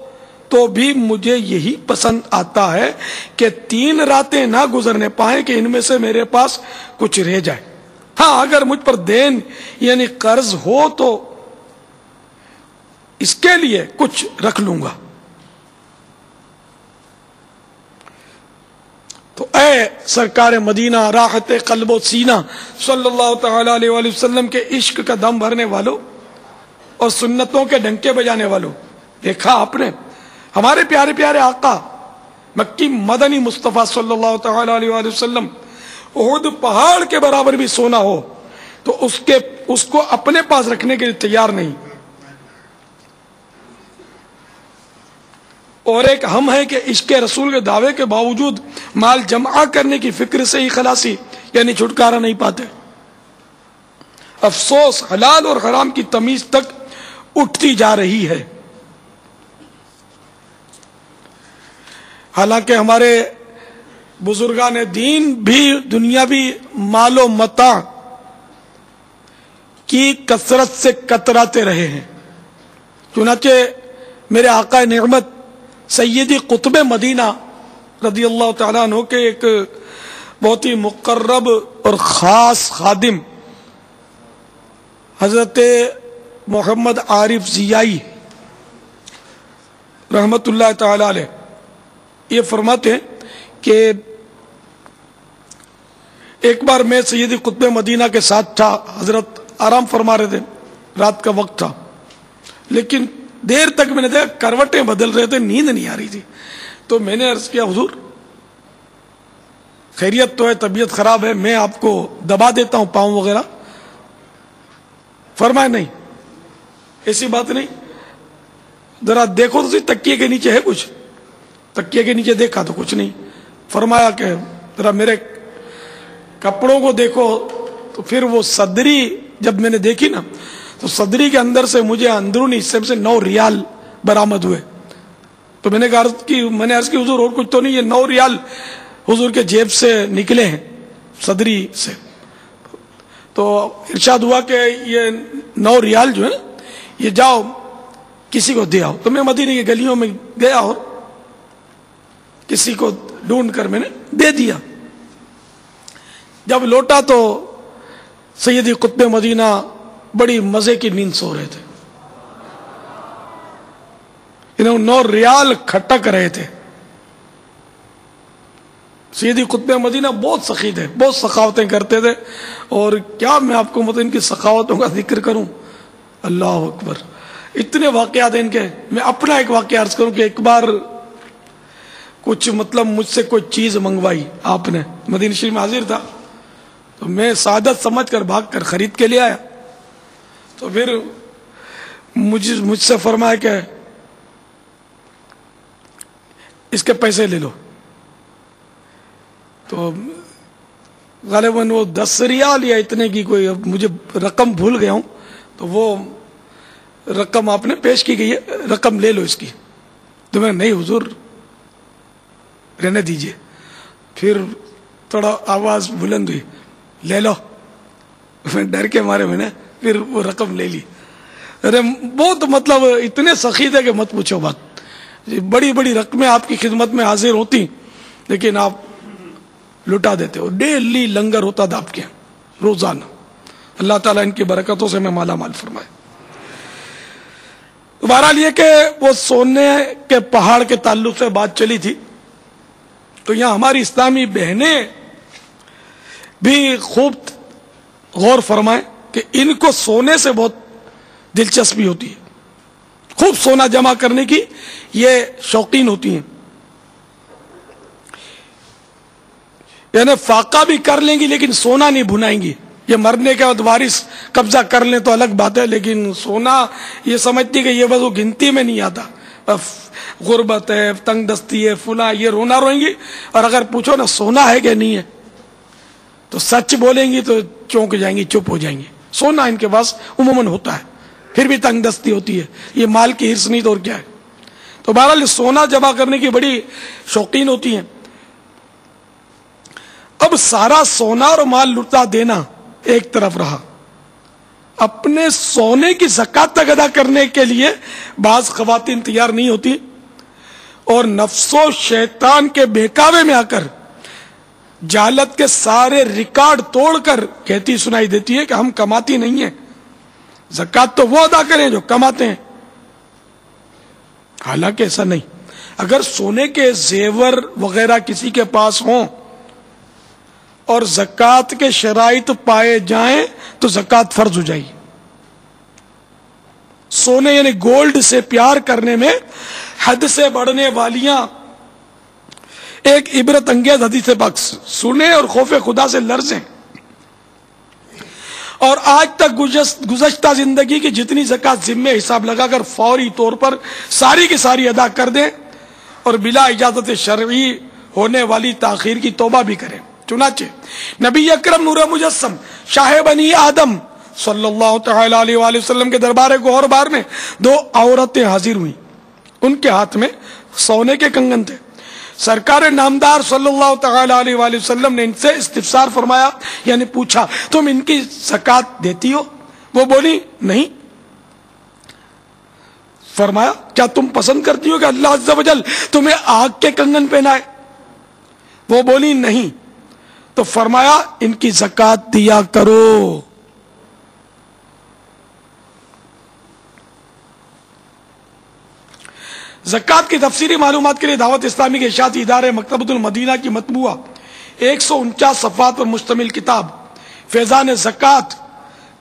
Speaker 1: تو بھی مجھے یہی پسند آتا ہے کہ 3 راتیں نہ گزرنے پائیں کہ ان میں سے میرے پاس کچھ رہ جائے. ہاں اگر مجھ پر دین یعنی قرض ہو تو اس کے لیے کچھ رکھ لوں گا. تو اے سرکار مدینہ، راحت قلب و سینہ صلی اللہ تعالی علیہ وآلہ وسلم کے عشق کا دم بھرنے والوں اور سنتوں کے ڈنکے بجانے والوں، دیکھا آپ نے ہمارے پیارے پیارے آقا مکی مدنی مصطفیٰ صلی اللہ تعالی علیہ وآلہ وسلم احد پہاڑ کے برابر بھی سونا ہو تو اس کو اپنے پاس رکھنے کے لیے تیار نہیں. اور ایک ہم ہے کہ عشق رسول کے دعوے کے باوجود مال جمع کرنے کی فکر سے ہی خلاصی یعنی چھٹکارا نہیں پاتے. افسوس، حلال اور حرام کی تمیز تک اٹھتی جا رہی ہے. حالانکہ ہمارے بزرگان دین بھی دنیاوی مال و متاع کی کثرت سے کتراتے رہے ہیں. چنانچہ میرے آقا نعمت سیدی قطب مدینہ رضی اللہ تعالیٰ عنہ کے ایک بہت ہی مقرب اور خاص خادم حضرت محمد عارف ضیائی رحمت اللہ تعالی علیہ یہ فرماتے ہیں کہ ایک بار میں سیدی قطب مدینہ کے ساتھ تھا، حضرت آرام فرما رہے تھے، رات کا وقت تھا، لیکن دیر تک میں نے دیکھا کروٹیں بدل رہے تھے، نیند نہیں آ رہی تھی. تو میں نے عرض کیا حضور خیریت تو ہے، طبیعت خراب ہے، میں آپ کو دبا دیتا ہوں پاؤں وغیرہ. فرمایا نہیں، ایسی بات نہیں، ذرا دیکھو تو تکیے کے نیچے ہے کچھ. تکیے کے نیچے دیکھا تو کچھ نہیں. فرمایا کہ ذرا میرے کپڑوں کو دیکھو. تو پھر وہ صدری جب میں نے دیکھی نا تو صدری کے اندر سے مجھے اندرونی حصے میں سے 9 ریال برآمد ہوئے. تو میں نے عرض کی حضور اور کچھ تو نہیں، یہ 9 ریال حضور کے جیب سے نکلے ہیں صدری سے. تو ارشاد ہوا کہ یہ 9 ریال جو ہے یہ جاؤ کسی کو دے آؤ. تو میں مدینے کی گلیوں میں گیا اور کسی کو ڈھونڈ کر میں نے دے دیا. جب لوٹا تو سیدی قطب مدینہ بڑی مزے کی نیند سو رہے تھے. 9 ریال کھٹک رہے تھے. سیدی قطب مدینہ بہت سخی تھے، بہت سخاوتیں کرتے تھے. اور کیا میں آپ کو ان کی سخاوتوں کا ذکر کروں، اللہ اکبر، اتنے واقعات ہیں ان کے. میں اپنا ایک واقعہ عرض کروں کہ ایک بار کچھ مجھ سے کوئی چیز منگوائی آپ نے، مدینہ شریف میں حاضر تھا، تو میں سعادت سمجھ کر بھاگ کر خرید کے لے آیا. تو پھر مجھ سے فرمایا کہ اس کے پیسے لے لو. تو غالباً وہ 10 ریال یا اتنے کی کوئی، مجھے رقم بھول گیا ہوں، تو وہ رقم آپ نے پیش کی گئی ہے، رقم لے لو اس کی. تو میں نہیں حضور رہنے دیجئے. پھر تھوڑا آواز بلند ہوئی، لے لو. میں ڈر کے مارے میں نے پھر وہ رقم لے لی. ارے بہت اتنے سخی تھے کہ مت پوچھو بات. بڑی بڑی رقمیں آپ کی خدمت میں حاضر ہوتی، لیکن آپ لٹا دیتے ہو. ڈیلی لنگر ہوتا تھا آپ کے یہاں روزانہ. اللہ تعالیٰ ان کی برکتوں سے میں مالا مال فرمائے. بہرحال یہ کہ وہ سونے کے پہاڑ کے تعلق سے بات چلی تھی، تو یہاں ہماری اسلامی بہنیں بھی خوب غور فرمائیں کہ ان کو سونے سے بہت دلچسپی ہوتی ہے، خوب سونا جمع کرنے کی یہ شوقین ہوتی ہیں. یعنی فاقہ بھی کر لیں گی لیکن سونا نہیں بھنائیں گی. یہ مرنے کے بعد وارث قبضہ کر لیں تو الگ بات ہے، لیکن سونا یہ سمجھتی کہ یہ بس وہ گنتی میں نہیں آتا. غربت ہے، تنگ دستی ہے، فلاں، یہ رونا روئیں گی. اور اگر پوچھو نا سونا ہے کہ نہیں ہے تو سچ بولیں گی تو چونک جائیں گی، چپ ہو جائیں گی. سونا ان کے پاس عموماً ہوتا ہے، پھر بھی تنگ دستی ہوتی ہے. یہ مال کی ہرس نہیں تو اور کیا ہے. تو بہرحال سونا جمع کرنے کی بڑی شوقین ہوتی ہیں. اب سارا سونا اور مال لٹا دینا ایک طرف رہا، اپنے سونے کی زکات تک ادا کرنے کے لیے بعض خواتین تیار نہیں ہوتی اور نفس و شیطان کے بہکاوے میں آ کر جہالت کے سارے ریکارڈ توڑ کر کہتی سنائی دیتی ہے کہ ہم کماتی نہیں ہیں، زکات تو وہ ادا کریں جو کماتے ہیں. حالانکہ ایسا نہیں. اگر سونے کے زیور وغیرہ کسی کے پاس ہوں اور زکات کے شرائط پائے جائیں تو زکات فرض ہو جائے گی. سونے یعنی گولڈ سے پیار کرنے میں حد سے بڑھنے والیاں ایک عبرت انگیز حدیث پاک سنیں اور خوف خدا سے لرزیں. اور آج تک گزشتہ زندگی کی جتنی زکات ذمے حساب لگا کر فوری طور پر ساری کی ساری ادا کر دیں اور بلا اجازت شرعی ہونے والی تاخیر کی توبہ بھی کریں. چنانچہ نبی اکرم نور مجسم شاہ بنی آدم صلی اللہ تعالی علیہ وآلہ وسلم کے دربار گوہر بار میں 2 عورتیں حاضر ہوئیں. ان کے ہاتھ میں سونے کے کنگن تھے. سرکار نامدار صلی اللہ تعالی علیہ وآلہ وسلم نے ان سے استفسار فرمایا، یعنی پوچھا تم ان کی زکات دیتی ہو؟ وہ بولی نہیں. فرمایا کیا تم پسند کرتی ہو کہ اللہ عز و جل تمہیں آگ کے کنگن پہنائے؟ وہ بولی نہیں. تو فرمایا ان کی زکات دیا کرو. زکات کی تفصیلی معلومات کے لیے دعوت اسلامی کے اشاعتی ادارے مکتبۃ المدینہ کی مطبوعہ 149 صفحات پر مشتمل کتاب فیضان زکات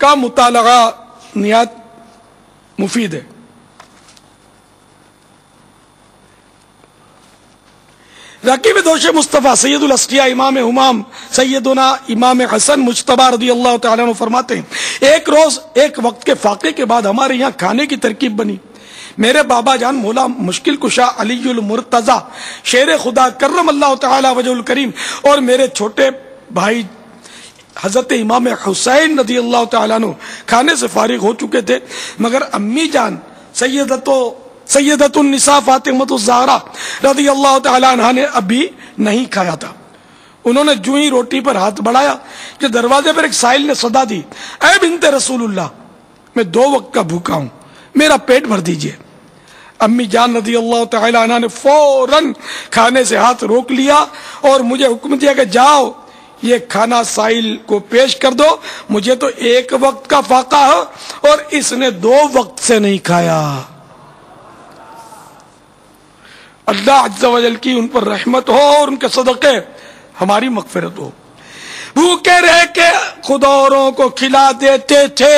Speaker 1: کا مطالعہ نہایت مفید ہے. رقیب دوش مصطفیٰ سید الاسقیاء امام امام سیدنا امام حسن مجتبی رضی اللہ تعالیٰ عنہ فرماتے ہیں ایک روز ایک وقت کے فاقے کے بعد ہمارے یہاں کھانے کی ترکیب بنی. میرے بابا جان مولا مشکل کشا علی المرتضی شیر خدا کرم اللہ تعالی وجہ الکریم اور میرے چھوٹے بھائی حضرت امام حسین رضی اللہ تعالیٰ عنہ کھانے سے فارغ ہو چکے تھے، مگر امی جان سیدت النساء فاطمہ الزہرا رضی اللہ تعالیٰ عنہ نے ابھی نہیں کھایا تھا. انہوں نے جو ہی روٹی پر ہاتھ بڑھایا کہ دروازے پر ایک سائل نے صدا دی، اے بنت رسول اللہ، میں 2 وقت کا بھوکا ہوں، میرا پیٹ بھر دیجئے. امی جان رضی اللہ تعالی عنہ نے فوراً کھانے سے ہاتھ روک لیا اور مجھے حکم دیا کہ جاؤ یہ کھانا سائل کو پیش کر دو، مجھے تو 1 وقت کا فاقہ ہے اور اس نے 2 وقت سے نہیں کھایا. اللہ عز و جل کی ان پر رحمت ہو اور ان کے صدقے ہماری مغفرت ہو. بھوکے رہ کے خود اوروں کو کھلا دیتے تھے،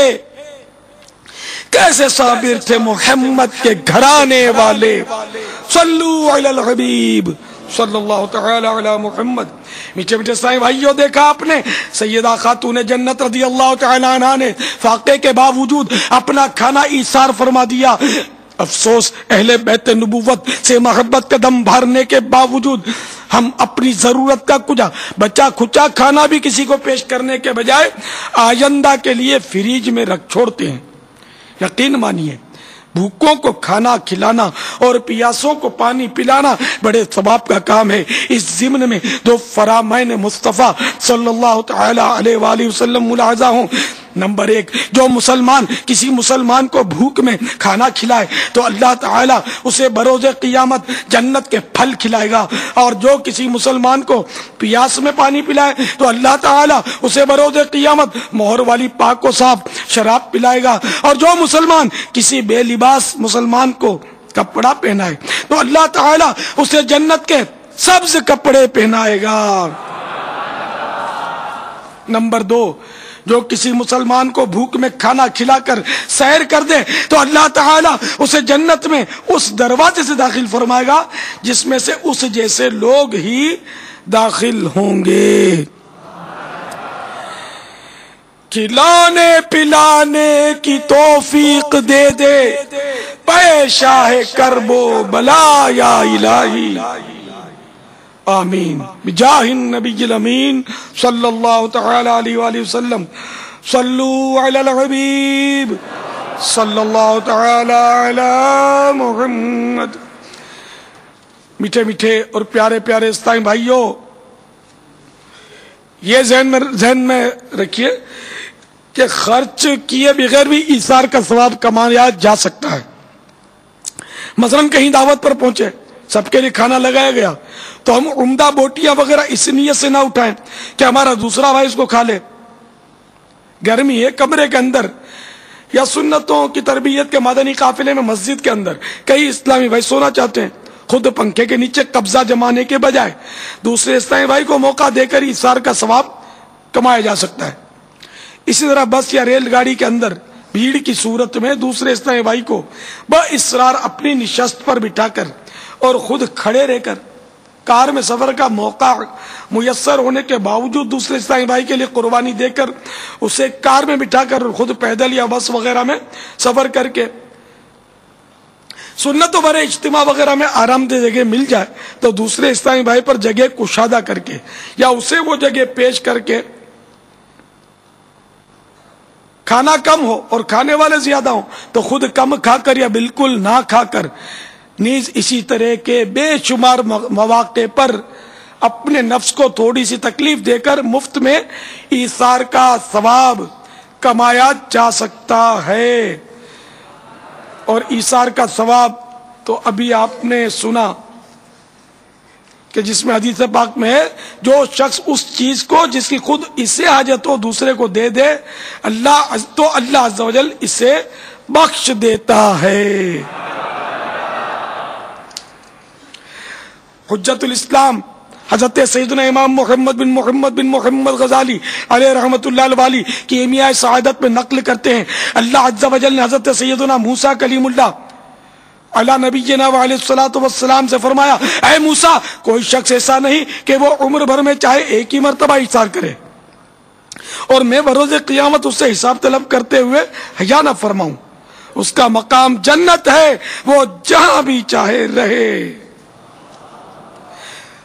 Speaker 1: کیسے صابر تھے محمد کے گھرانے والے. صلو علی الحبیب صلی اللہ تعالی علی محمد. میٹھے میٹھے اسلامی بھائیوں، دیکھا آپ نے سیدہ خاتون جنت رضی اللہ تعالی عنہا نے فاقے کے باوجود اپنا کھانا ایثار فرما دیا. افسوس اہل بیت نبوت سے محبت کا دم بھرنے کے باوجود ہم اپنی ضرورت کا کچھ بچا کھچا کھانا بھی کسی کو پیش کرنے کے بجائے آئندہ کے لیے فریج میں رکھ چھوڑتے ہیں. یقین مانیے بھوکوں کو کھانا کھلانا اور پیاسوں کو پانی پلانا بڑے ثواب کا کام ہے. اس ضمن میں 2 فرامین مصطفیٰ صلی اللہ تعالی علیہ وآلہ وسلم ملاحظہ ہوں. نمبر 1، جو مسلمان کسی مسلمان کو بھوک میں کھانا کھلائے تو اللہ تعالیٰ اسے بروز قیامت جنت کے پھل کھلائے گا، اور جو کسی مسلمان کو پیاس میں پانی پلائے تو اللہ تعالیٰ اسے بروز قیامت مہر والی پاک و صاف شراب پلائے گا، اور جو مسلمان کسی بے لباس مسلمان کو کپڑا پہنائے تو اللہ تعالیٰ اسے جنت کے سبز کپڑے پہنائے گا۔ نمبر 2، جو کسی مسلمان کو بھوک میں کھانا کھلا کر سیر کر دے تو اللہ تعالیٰ اسے جنت میں اس دروازے سے داخل فرمائے گا جس میں سے اس جیسے لوگ ہی داخل ہوں گے۔ کھلانے پلانے کی توفیق دے دے پے شاہ کرب و بلا یا الہی، آمین بجاہ النبی الامین صلی اللہ تعالی علیہ وآلہ وسلم۔ صلو علی الحبیب صلی اللہ تعالی علی محمد۔ میٹھے میٹھے اور پیارے پیارے اسلامی بھائیوں، یہ ذہن میں رکھیے کہ خرچ کیے بغیر بھی ایثار کا ثواب کمایا جا سکتا ہے۔ مثلاً کہیں دعوت پر پہنچے، سب کے لیے کھانا لگایا گیا، تو ہم عمدہ بوٹیاں وغیرہ اس نیت سے نہ اٹھائیں کہ ہمارا دوسرا بھائی اس کو کھا لے۔ گرمی ہے، کمرے کے اندر یا سنتوں کی تربیت کے مدنی قافلے میں مسجد کے اندر کئی اسلامی بھائی سونا چاہتے ہیں، خود پنکھے کے نیچے قبضہ جمانے کے بجائے دوسرے اسلامی بھائی کو موقع دے کر ایثار کا ثواب کمایا جا سکتا ہے۔ اسی طرح بس یا ریل گاڑی کے اندر بھیڑ کی صورت میں دوسرے اسلامی بھائی کو باصرار اپنی نشست پر بٹھا کر اور خود کھڑے رہ کر کار میں سفر کا موقع میسر ہونے کے باوجود دوسرے اسلامی بھائی کے لیے قربانی دے کر اسے کار میں بٹھا کر خود پیدل یا بس وغیرہ میں سفر کر کے سنتوں بھرے اجتماع وغیرہ میں آرام دہ جگہ مل جائے تو دوسرے اسلامی بھائی پر جگہ کشادہ کر کے یا اسے وہ جگہ پیش کر کے کھانا کم ہو اور کھانے والے زیادہ ہوں تو خود کم کھا کر یا بالکل نہ کھا کر نیز اسی طرح کے بے شمار مواقع پر اپنے نفس کو تھوڑی سی تکلیف دے کر مفت میں ایثار کا ثواب کمایا جا سکتا ہے۔ اور ایثار کا ثواب تو ابھی آپ نے سنا کہ جس میں حدیث پاک میں ہے، جو شخص اس چیز کو جس کی خود اسے حاجت ہو دوسرے کو دے دے تو اللہ عز و جل اسے بخش دیتا ہے۔ حجت الاسلام حضرت سیدنا امام محمد بن محمد غزالی علیہ رحمت اللہ الوالی کی ایمیہ سعادت میں نقل کرتے ہیں، اللہ عز و جل نے حضرت سیدنا موسیٰ کلیم اللہ علی نبینا وعلیہ الصلوۃ والسلام سے فرمایا، اے موسیٰ، کوئی شخص ایسا نہیں کہ وہ عمر بھر میں چاہے ایک ہی مرتبہ ایثار کرے اور میں بروز قیامت اس سے حساب طلب کرتے ہوئے حیا نہ فرماؤں۔ اس کا مقام جنت ہے، وہ جہاں بھی چاہے رہے۔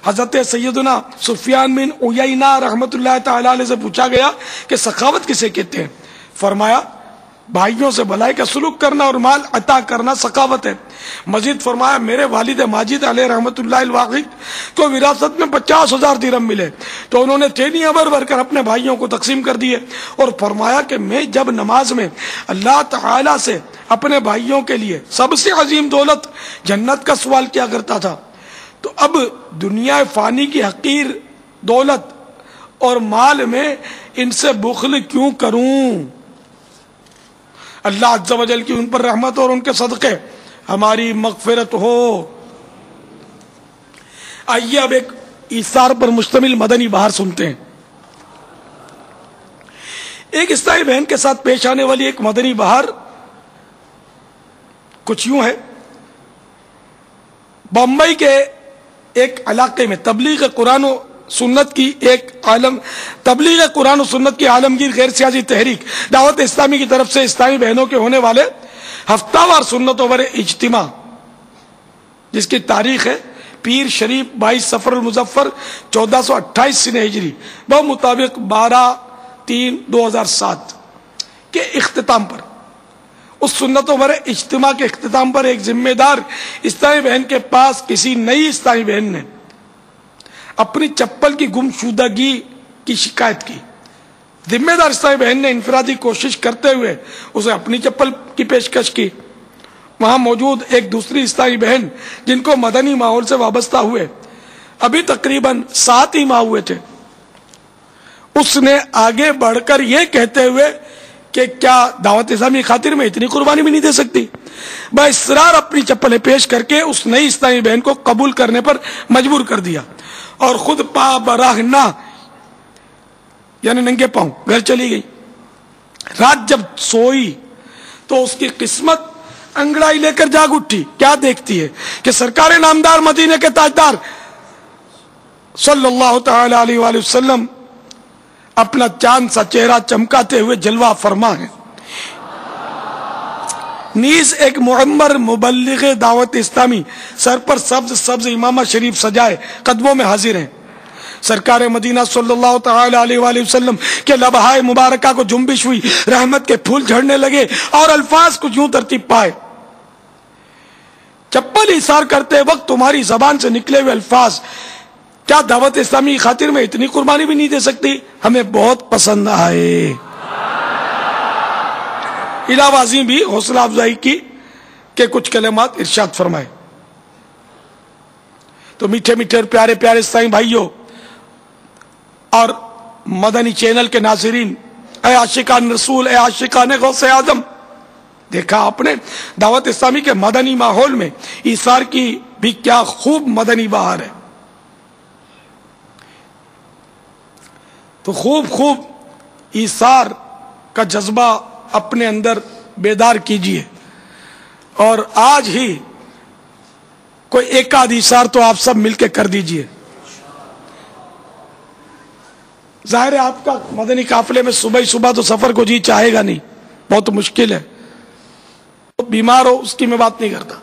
Speaker 1: حضرت سیدنا سفیان بن عیینہ رحمت اللہ تعالی علیہ سے پوچھا گیا کہ سخاوت کسے کہتے ہیں؟ فرمایا، بھائیوں سے بھلائی کا سلوک کرنا اور مال عطا کرنا سخاوت ہے۔ مزید فرمایا، میرے والد ماجد علیہ رحمت اللہ الواحد کو وراثت میں 50,000 درہم ملے تو انہوں نے تھیلیاں بھر بھر کر اپنے بھائیوں کو تقسیم کر دیے، اور فرمایا کہ میں جب نماز میں اللہ تعالی سے اپنے بھائیوں کے لیے سب سے عظیم دولت جنت کا سوال کیا کرتا تھا، تو اب دنیا فانی کی حقیر دولت اور مال میں ان سے بخل کیوں کروں؟ اللہ عز و جل کی ان پر رحمت اور ان کے صدقے ہماری مغفرت ہو۔ آئیے اب ایک ایثار پر مشتمل مدنی بہار سنتے ہیں۔ ایک عیسائی بہن کے ساتھ پیش آنے والی ایک مدنی بہار کچھ یوں ہے۔ بمبئی کے ایک علاقے میں تبلیغ قرآن و سنت کی عالمگیر غیر سیاسی تحریک دعوت اسلامی کی طرف سے اسلامی بہنوں کے ہونے والے ہفتہ وار سنتوں پر اجتماع، جس کی تاریخ ہے پیر شریف 22 صفر المظفر 1428 سنہ ہجری بمطابق 12/3/2007 کے اختتام پر، اس سنتوں پر اجتماع کے اختتام پر ایک ذمہ دار اسلامی بہن کے پاس کسی نئی اسلامی بہن نے اپنی چپل کی گمشدگی کی شکایت کی۔ ذمہ دار عیسائی بہن نے انفرادی کوشش کرتے ہوئے اسے اپنی چپل کی پیشکش کی. وہاں موجود ایک دوسری عیسائی بہن جن کو مدنی ماحول سے وابستہ ہوئے ابھی تقریباً 7 ہی ماہ ہوئے تھے، اس نے آگے بڑھ کر یہ کہتے ہوئے کہ کیا دعوت اسلامی خاطر میں اتنی قربانی بھی نہیں دے سکتی، باصرار اپنی چپلیں پیش کر کے اس نئی عیسائی بہن کو قبول کرنے پر مجبور کر دیا اور خود پا براہنا یعنی ننگے پاؤں گھر چلی گئی. رات جب سوئی تو اس کی قسمت انگڑائی لے کر جاگ اٹھی. کیا دیکھتی ہے کہ سرکار نامدار مدینے کے تاجدار صلی اللہ تعالی علیہ وآلہ وسلم اپنا چاند سا چہرہ چمکاتے ہوئے جلوہ فرما ہے، نیز ایک معمر مبلغ دعوت اسلامی سر پر سبز امامہ شریف سجائے قدموں میں حاضر ہیں. سرکار مدینہ صلی اللہ تعالی علیہ وآلہ وسلم کے لبہائے مبارکہ کو جنبش ہوئی، رحمت کے پھول جھڑنے لگے اور الفاظ کچھ یوں ترتیب پائے. چپل ایثار کرتے وقت تمہاری زبان سے نکلے ہوئے الفاظ کیا دعوت اسلامی کی خاطر میں اتنی قربانی بھی نہیں دے سکتی؟ ہمیں بہت پسند آئے. علاوہ ازیں بھی حوصلہ افزائی کی کہ کچھ کلمات ارشاد فرمائے. تو میٹھے میٹھے اور پیارے پیارے عیسائی بھائیوں اور مدنی چینل کے ناظرین، اے عاشقان رسول، اے عاشقان غوث اعظم، دیکھا آپ نے دعوت اسلامی کے مدنی ماحول میں ایثار کی بھی کیا خوب مدنی بہار ہے. تو خوب ایثار کا جذبہ اپنے اندر بیدار کیجئے اور آج ہی کوئی ایک آدھ ایثار تو آپ سب مل کے کر دیجئے. ظاہر ہے آپ کا مدنی قافلے میں صبح تو سفر کو جی چاہے گا نہیں، بہت مشکل ہے. بیمار ہو اس کی میں بات نہیں کرتا،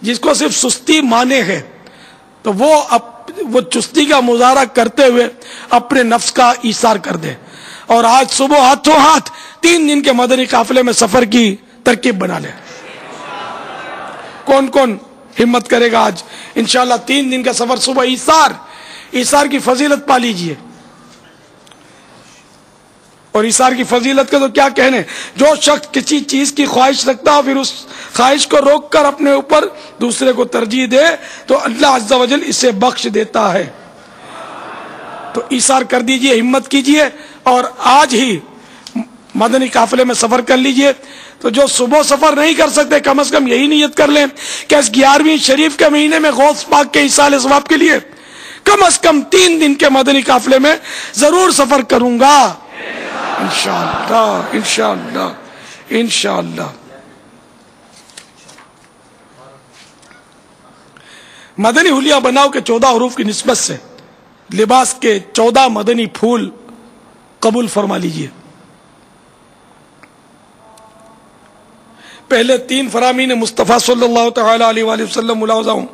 Speaker 1: جس کو صرف سستی مانے ہے تو وہ چستی کا مظاہرہ کرتے ہوئے اپنے نفس کا ایثار کر دے اور آج صبح ہاتھوں ہاتھ 3 دن کے مدنی قافلے میں سفر کی ترکیب بنا لے. کون کون ہمت کرے گا آج انشاءاللہ 3 دن کا سفر صبح ایثار کی فضیلت پا لیجئے. اور ایثار کی فضیلت کے تو کیا کہنے، جو شخص کسی چیز کی خواہش رکھتا ہو پھر اس خواہش کو روک کر اپنے اوپر دوسرے کو ترجیح دے تو اللہ عز و جل اسے بخش دیتا ہے. تو ایثار کر دیجئے، ہمت کیجئے اور آج ہی مدنی قافلے میں سفر کر لیجئے. تو جو صبح سفر نہیں کر سکتے کم از کم یہی نیت کر لیں کہ اس 11ویں شریف کے مہینے میں غوث پاک کے ایصال ثواب کے لیے کم از کم 3 دن کے مدنی قافلے میں ضرور سفر کروں گا انشاءاللہ انشاءاللہ انشاءاللہ. مدنی حلیہ بناؤ کے 14 حروف کی نسبت سے لباس کے 14 مدنی پھول قبول فرما لیجئے. پہلے 3 فرامین مصطفیٰ صلی اللہ تعالی علیہ وآلہ وسلم ملاحظہ ہوں.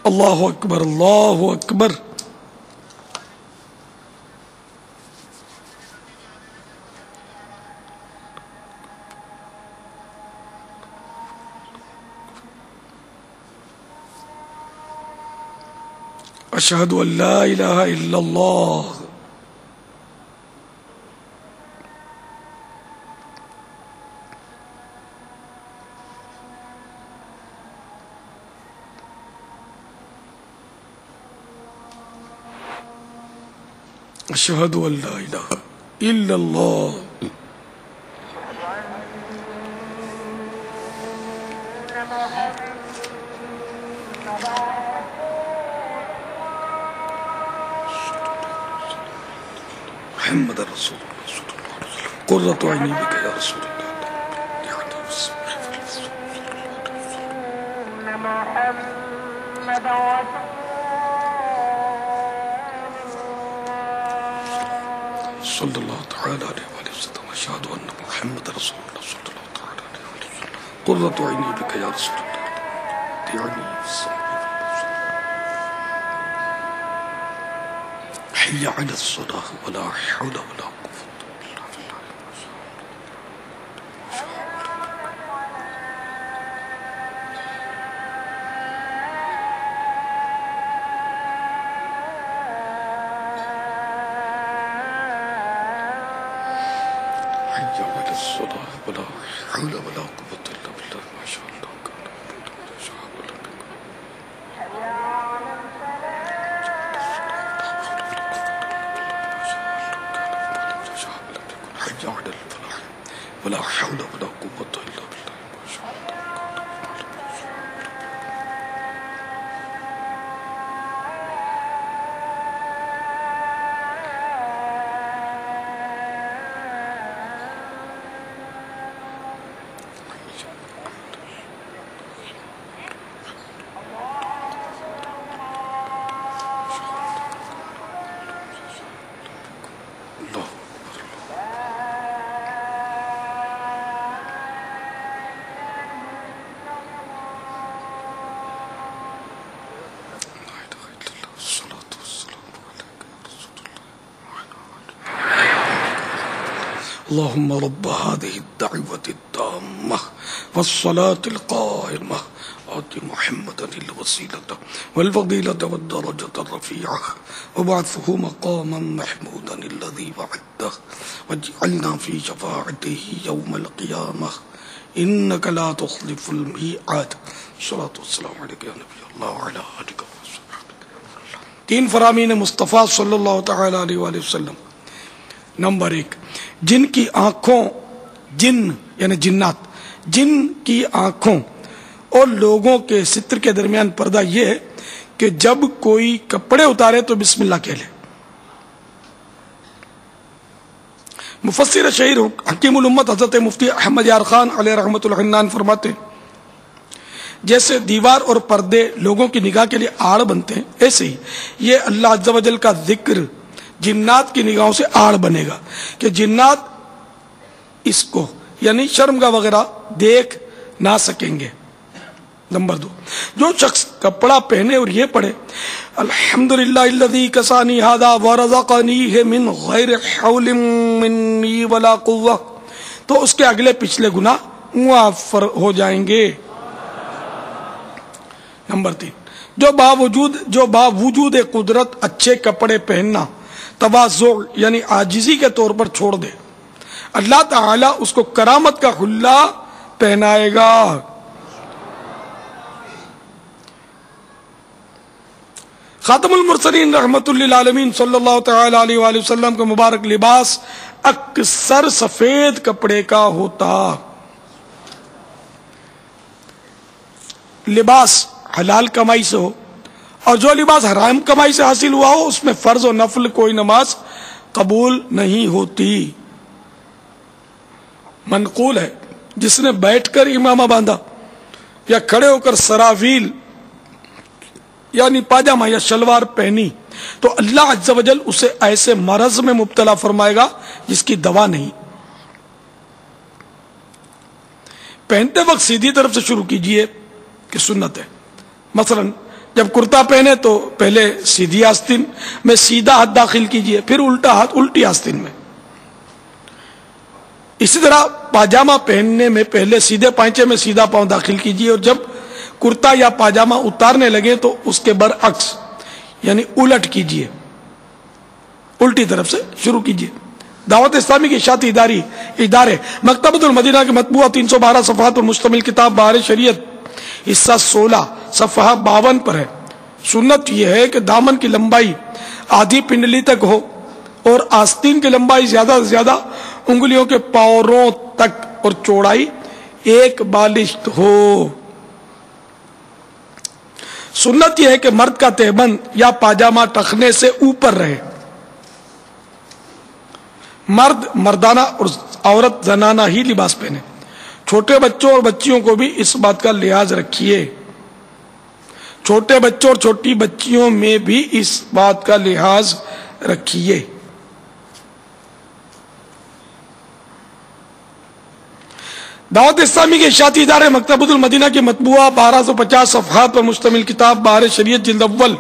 Speaker 1: اللہ اکبر اللہ اکبر. اشہد ان لا الہ الا اللہ. اشہد ان لا الہ الا اللہ. محمد رسول اللہ قرۃ عینی بک یا رسول اللہ. صلی اللہ تعالی علیہ وآلہ وسلم. اشہد ان محمد رسول اللہ صلی اللہ تعالی علیہ وآلہ وسلم. قرۃ عینی بک یا رسول اللہ. حی علی الصلاۃ ولا حول ولا قوة الا باللہ. حي على الصلاة ولا حول ولا قوة إلا بالله ما شاء الله حي على الفلاح ولا حول ولا قوة إلا بالله ما شاء الله. اللهم رب هذه الدعوة التامة والصلاة القائمة آت محمدا الوسيلة والفضيلة والدرجة الرفيعة وابعثه مقاما محمودا الذي وعدته واجعلنا في شفاعته يوم القيامة إنك لا تخلف الميعاد. الصلاة والسلام عليك يا نبي الله وعلى آلك وصحبه. تین فرامین مصطفیٰ صلی اللہ تعالی علیہ وآلہ وسلم. نمبر 1، جن کی آنکھوں، جن یعنی جنات، جن کی آنکھوں اور لوگوں کے ستر کے درمیان پردہ یہ ہے کہ جب کوئی کپڑے اتارے تو بسم اللہ کہہ لے. مفسر شہیر حکیم الامت حضرت مفتی احمد یار خان علیہ رحمۃ الحنان فرماتے ہیں جیسے دیوار اور پردے لوگوں کی نگاہ کے لیے آڑ بنتے ہیں، ایسے ہی یہ اللہ عز و جل کا ذکر جنات کی نگاہوں سے آڑ بنے گا کہ جنات اس کو یعنی شرمگاہ وغیرہ دیکھ نہ سکیں گے. نمبر 2، جو شخص کپڑا پہنے اور یہ پڑھے الحمدللہ الذی کسانی ھذا ورزقنیہ من غیر حول منی ولا قوہ، تو اس کے اگلے پچھلے گناہ معاف ہو جائیں گے. نمبر 3، جو باوجود قدرت اچھے کپڑے پہننا تواضع یعنی عاجزی کے طور پر چھوڑ دے، اللہ تعالی اس کو کرامت کا حلہ پہنائے گا. خاتم المرسلین رحمت للعالمین صلی اللہ تعالی علیہ وآلہ وسلم کا مبارک لباس اکثر سفید کپڑے کا ہوتا. لباس حلال کمائی سے ہو اور جو لباس حرام کمائی سے حاصل ہوا ہو اس میں فرض و نفل کوئی نماز قبول نہیں ہوتی. منقول ہے جس نے بیٹھ کر امامہ باندھا یا کھڑے ہو کر سراویل یعنی پاجامہ یا شلوار پہنی تو اللہ عز و جل اسے ایسے مرض میں مبتلا فرمائے گا جس کی دوا نہیں. پہنتے وقت سیدھی طرف سے شروع کیجئے کہ سنت ہے. مثلا جب کرتا پہنے تو پہلے سیدھی آستین میں سیدھا ہاتھ داخل کیجئے، پھر الٹا ہاتھ الٹی آستین میں. اسی طرح پاجامہ پہننے میں پہلے سیدھے پائچے میں سیدھا پاؤں داخل کیجئے اور جب کرتا یا پاجامہ اتارنے لگے تو اس کے برعکس یعنی الٹ کیجئے، الٹی طرف سے شروع کیجئے. دعوت اسلامی کے اشاعتی ادارے مکتبۃ المدینہ کے مطبوعہ 312 صفحات پر مشتمل کتاب بہار شریعت حصہ 16 صفحہ 52 پر ہے. سنت یہ ہے کہ دامن کی لمبائی آدھی پنڈلی تک ہو اور آستین کی لمبائی زیادہ سے زیادہ انگلیوں کے پاوروں تک اور چوڑائی 1 بالشت ہو. سنت یہ ہے کہ مرد کا تہبند یا پاجامہ ٹخنے سے اوپر رہے. مرد مردانہ اور عورت زنانہ ہی لباس پہنے. چھوٹے بچوں اور بچیوں کو بھی اس بات کا لحاظ رکھیے. چھوٹے بچوں اور چھوٹی بچیوں میں بھی اس بات کا لحاظ رکھیے. دعوت اسلامی کے اشاعتی ادارے مکتبۃ المدینہ کی مطبوعہ 1250 صفحات پر مشتمل کتاب بہار شریعت جلد اول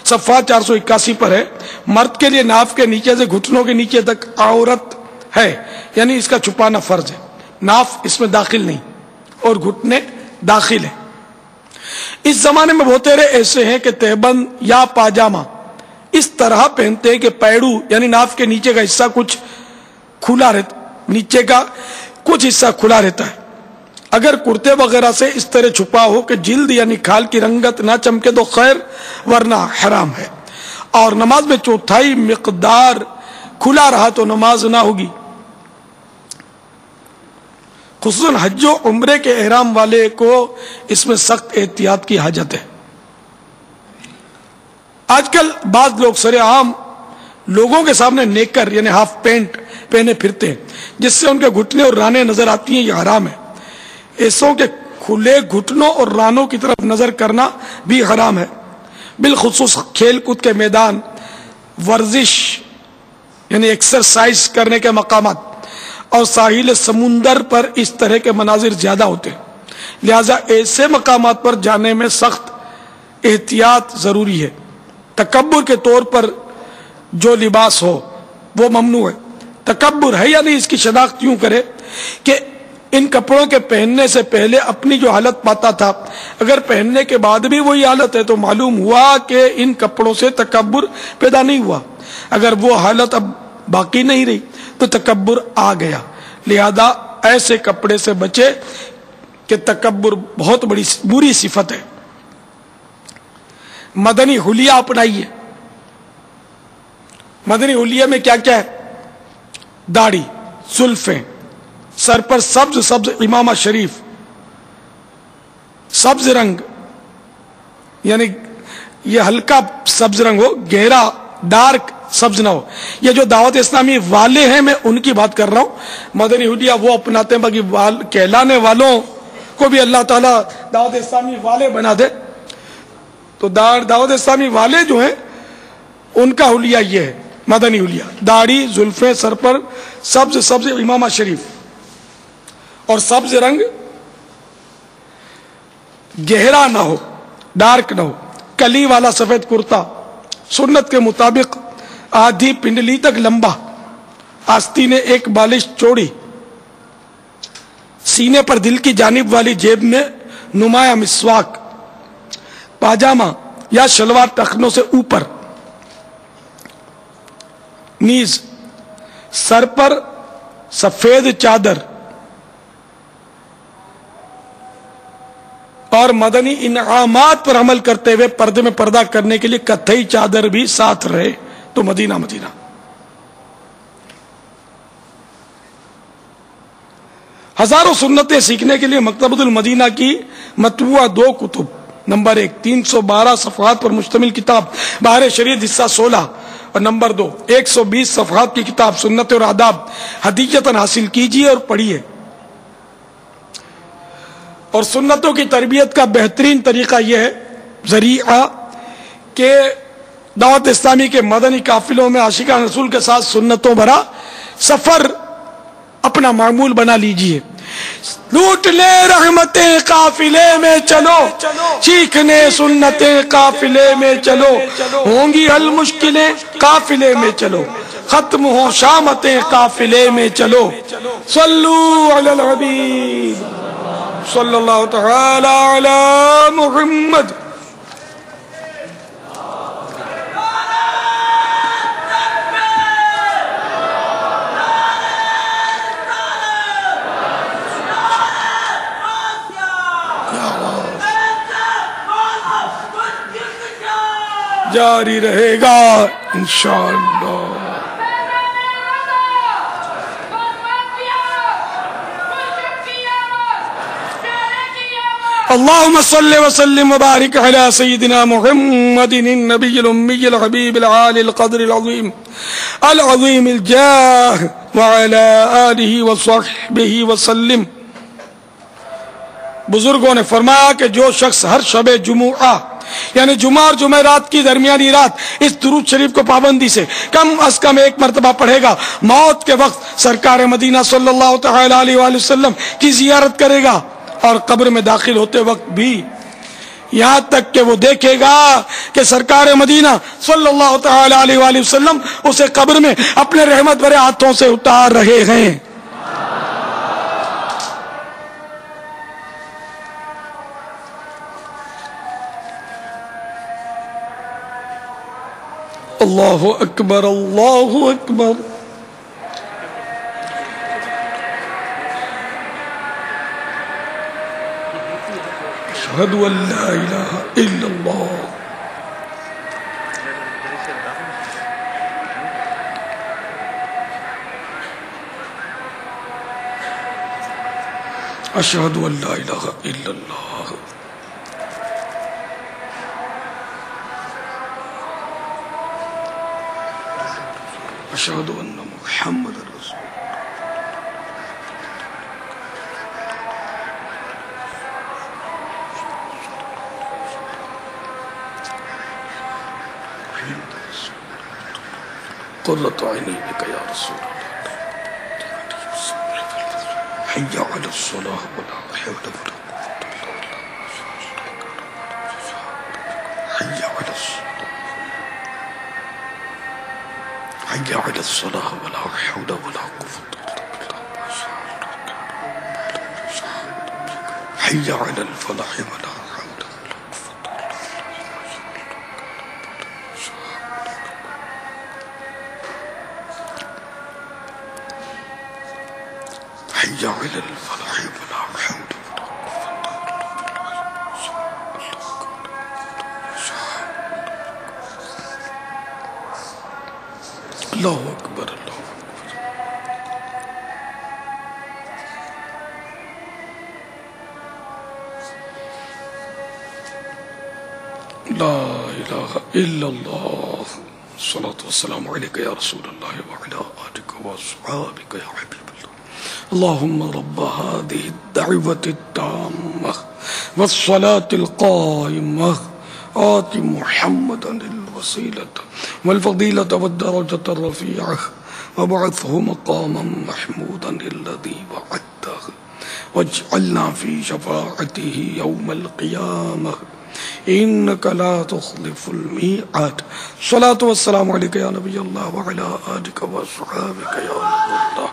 Speaker 1: صفحہ 481 پر ہے. مرد کے لیے ناف کے نیچے سے گھٹنوں کے نیچے تک عورت ہے یعنی اس کا چھپانا فرض ہے. ناف اس میں داخل نہیں اور گھٹنے داخل ہیں. اس زمانے میں بہت سارے ایسے ہیں کہ تہبند یا پاجامہ اس طرح پہنتے ہیں کہ پیڑو یعنی ناف کے نیچے کا حصہ کچھ کھلا رہتا نیچے کا کچھ حصہ کھلا رہتا ہے. اگر کرتے وغیرہ سے اس طرح چھپا ہو کہ جلد یعنی کھال کی رنگت نہ چمکے تو خیر، ورنہ حرام ہے. اور نماز میں چوتھائی مقدار کھلا رہا تو نماز نہ ہوگی. خصوصاً حج و عمرے کے احرام والے کو اس میں سخت احتیاط کی حاجت ہے. آج کل بعض لوگ سر عام لوگوں کے سامنے نیکر یعنی ہاف پینٹ پہنے پھرتے ہیں، جس سے ان کے گھٹنے اور رانیں نظر آتی ہیں. یہ حرام ہے. ایسوں کے کھلے گھٹنوں اور رانوں کی طرف نظر کرنا بھی حرام ہے. بالخصوص کھیل کود کے میدان، ورزش یعنی ایکسرسائز کرنے کے مقامات اور ساحل سمندر پر اس طرح کے مناظر زیادہ ہوتے ہیں. لہذا ایسے مقامات پر جانے میں سخت احتیاط ضروری ہے. تکبر کے طور پر جو لباس ہو وہ ممنوع ہے. تکبر ہے یعنی اس کی شناخت یوں کرے کہ ان کپڑوں کے پہننے سے پہلے اپنی جو حالت پاتا تھا، اگر پہننے کے بعد بھی وہی حالت ہے تو معلوم ہوا کہ ان کپڑوں سے تکبر پیدا نہیں ہوا. اگر وہ حالت اب باقی نہیں رہی تو تکبر آ گیا. لہذا ایسے کپڑے سے بچے کہ تکبر بہت بڑی بری صفت ہے. مدنی حلیہ اپنائیے. مدنی حلیہ میں کیا کیا ہے؟ داڑھی، زلفیں، سر پر سبز سبز امامہ شریف، سبز رنگ یعنی یہ ہلکا سبز رنگ ہو، گہرا ڈارک سبز نہ ہو. یہ جو دعوت اسلامی والے ہیں میں ان کی بات کر رہا ہوں. مدنی حلیہ وہ اپناتے ہیں، باقی کہلانے والوں کو بھی اللہ تعالیٰ دعوت اسلامی والے بنا دے. تو دعوت اسلامی والے جو ہیں ان کا حلیہ یہ ہے مدنی حلیہ. داڑھی، زلفیں، سر پر سبز سبز امامہ شریف اور سبز رنگ گہرا نہ ہو، ڈارک نہ ہو. کلی والا سفید کرتا سنت کے مطابق آدھی پنڈلی تک لمبا، آستینیں ایک بالش چوڑی، سینے پر دل کی جانب والی جیب میں نمایاں مسواک، پاجامہ یا شلوار ٹخنوں سے اوپر، نیز سر پر سفید چادر اور مدنی انعامات پر عمل کرتے ہوئے پردے میں پردہ کرنے کے لیے کتھئی چادر بھی ساتھ رہے تو مدینہ. ہزاروں سنتیں سیکھنے کے لیے مکتبۃ المدینہ کی مطبوعہ 2 کتب، نمبر 1 312 صفحات پر مشتمل کتاب بہار شریعت حصہ 16 اور نمبر 2 120 صفحات کی کتاب سنت اور آداب ہدیۃً حاصل کیجیے اور پڑھیے. اور سنتوں کی تربیت کا بہترین طریقہ یہ ہے ذریعہ کہ دعوت اسلامی کے مدنی قافلوں میں عاشقان رسول کے ساتھ سنتوں بھرا سفر اپنا معمول بنا لیجئے. لوٹ لے رحمتیں قافلے میں چلو، چیخنے سنتیں قافلے میں چلو، ہوں گی حل مشکلیں قافلے میں چلو، ختم ہو شامتیں قافلے میں چلو. صلو علی الحبیب صلی اللہ تعالی علی محمد. جاری رہے گا انشاءاللہ. اللهم صل وسلم وبارك على سيدنا محمد النبي الأمي الحبيب العالي القدر العظيم العظيم الجاه وعلى آله وصحبه وسلم. بزرگوں نے فرمایا کہ جو شخص ہر شب جمعہ یعنی جمعہ اور جمعرات کی درمیانی رات اس درود شریف کو پابندی سے کم از کم 1 مرتبہ پڑھے گا، موت کے وقت سرکار مدینہ صلی اللہ تعالی علیہ وآلہ وسلم کی زیارت کرے گا، اور قبر میں داخل ہوتے وقت بھی یہاں تک کہ وہ دیکھے گا کہ سرکار مدینہ صلی اللہ تعالی علیہ وآلہ وسلم اسے قبر میں اپنے رحمت بھرے ہاتھوں سے اتار رہے ہیں. اللہ اکبر اللہ اکبر. أشهد أن لا إله إلا الله أشهد أن لا إله إلا الله أشهد أن محمد رسول قرة عيني بك يا رسول الله حي على الصلاة ولا حول ولا قوة حي على الصلاة حي على الصلاة ولا حول ولا قوة حي على الفلاح ولا حول ولا قوة حي على الفلاح ولا حول ولا قوة الله أكبر الله لا إله إلا الله الصلاة والسلام عليك يا رسول الله وعلى آلك وأصحابك يا حبيب الله اللهم رب هذه الدعوة التامة والصلاة القائمة آت محمدا الوسيلة والفضيلة والدرجة الرفيعة وابعثه مقاما محمودا الذي وعدته واجعلنا في شفاعته يوم القيامة إنك لا تخلف الميعاد الصلاة والسلام عليك يا نبي الله وعلى آلك وأصحابك يا نبي الله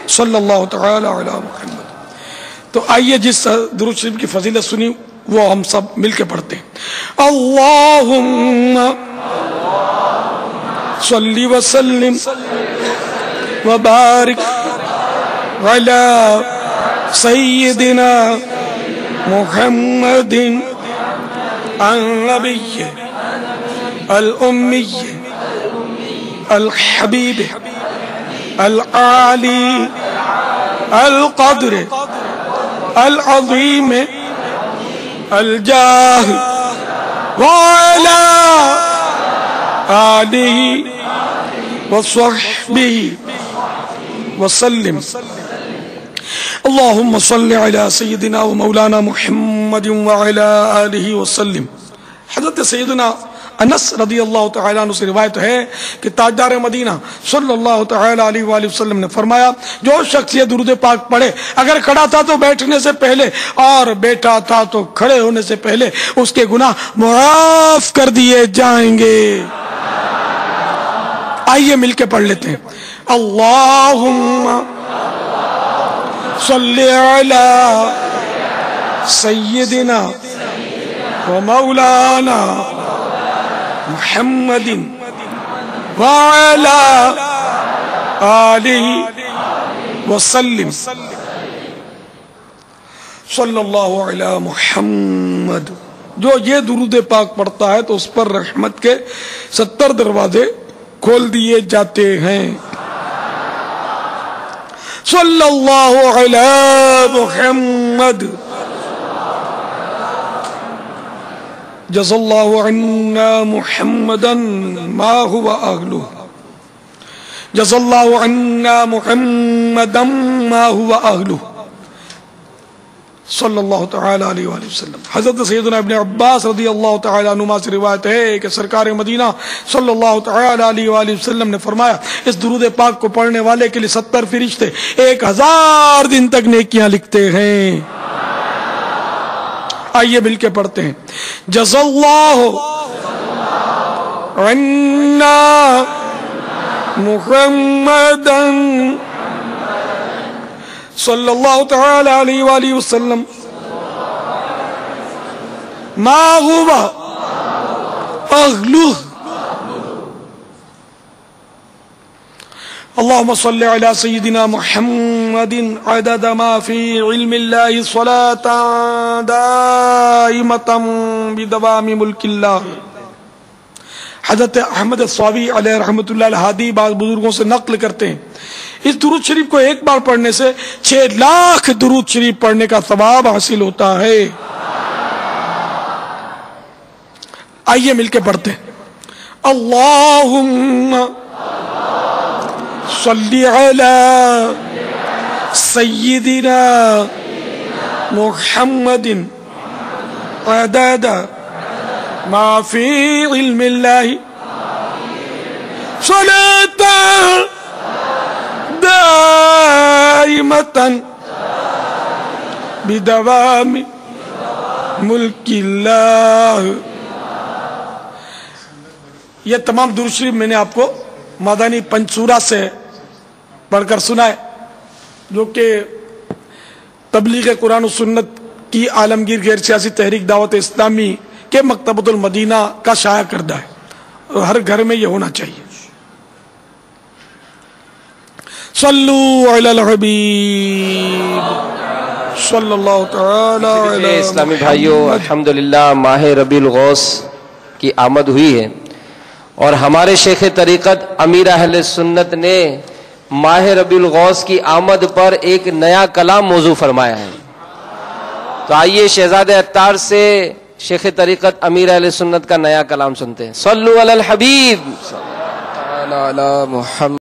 Speaker 1: صلی اللہ تعالی علی محمد. تو آئیے جس درود شریف کی فضیلت سنی وہ ہم سب مل کے پڑھتے ہیں. اللہم صلی وسلم وبارک علی سیدنا محمد النبی الأمی الحبیب العالی القدر العظیم الجاہ وعلا آلہ وصحبہ وسلم. اللہم صلی علی سیدنا و مولانا محمد وعلا آلہ وسلم. حضرت سیدنا انس رضی اللہ تعالیٰ عنہ سے روایت ہے کہ تاجدار مدینہ صلی اللہ تعالیٰ علیہ وآلہ وسلم نے فرمایا جو شخص یہ درود پاک پڑھے اگر کھڑا تھا تو بیٹھنے سے پہلے اور بیٹھا تھا تو کھڑے ہونے سے پہلے اس کے گناہ معاف کر دیے جائیں گے. آئیے مل کے پڑھ لیتے ہیں. اللہم صلی علی سیدنا و مولانا محمد وعلا آلہ وسلم. صلی اللہ علی محمد. جو یہ درود پاک پڑھتا ہے تو اس پر رحمت کے 70 دروازے کھول دیے جاتے ہیں. صلی اللہ علی محمد. جزا اللہ عنا محمدا ما هو اہلہ. جزا اللہ عنا محمدا ما هو اہلہ. صلی اللہ تعالی علیہ وآلہ وسلم. حضرت سیدنا ابن عباس رضی اللہ تعالی عنہما سے روایت ہے کہ سرکار مدینہ صلی اللہ تعالی علیہ وآلہ وسلم نے فرمایا اس درود پاک کو پڑھنے والے کے لیے 70 فرشتے 1000 دن تک نیکیاں لکھتے ہیں. آئیے مل کے پڑھتے ہیں. جزا اللہ عنا محمدا صلی اللہ تعالی علیہ وآلہ وسلم ما هو اہلہ. اللهم صل على سيدنا محمد عدد ما في علم الله صلاة دائمة بدوام ملك الله. حضرت احمد الصاوی علیہ رحمۃ اللہ الہادی بعض بزرگوں سے نقل کرتے ہیں اس درود شریف کو ایک بار پڑھنے سے 6 لاکھ درود شریف پڑھنے کا ثواب حاصل ہوتا ہے. آئیے مل کے پڑھتے ہیں. اللہم صلی علی سیدنا محمد عدد ما فی علم اللہ صلاة دائمة بدوام ملک اللہ. یہ تمام درود شریف میں نے آپ کو مدنی پنچورہ سے پڑھ کر سنا ہے جو کہ تبلیغ قرآن و سنت کی عالمگیر غیر سیاسی تحریک دعوت اسلامی کے مکتبۃ المدینہ کا شائع کردہ ہے اور ہر گھر میں یہ ہونا چاہیے. صلو علی الحبیب صلی اللہ تعالی علی.
Speaker 2: اسلامی بھائیوں، الحمدللہ ماہ ربیع الغوث کی آمد ہوئی ہے اور ہمارے شیخ طریقت امیر اہل سنت نے ماہ ربیع الغوث کی آمد پر ایک نیا کلام موضوع فرمایا ہے. تو آئیے شہزادہ عطار سے شیخ طریقت امیر اہل سنت کا نیا کلام سنتے ہیں. صلو علی الحبیب صلی اللہ علی محمد.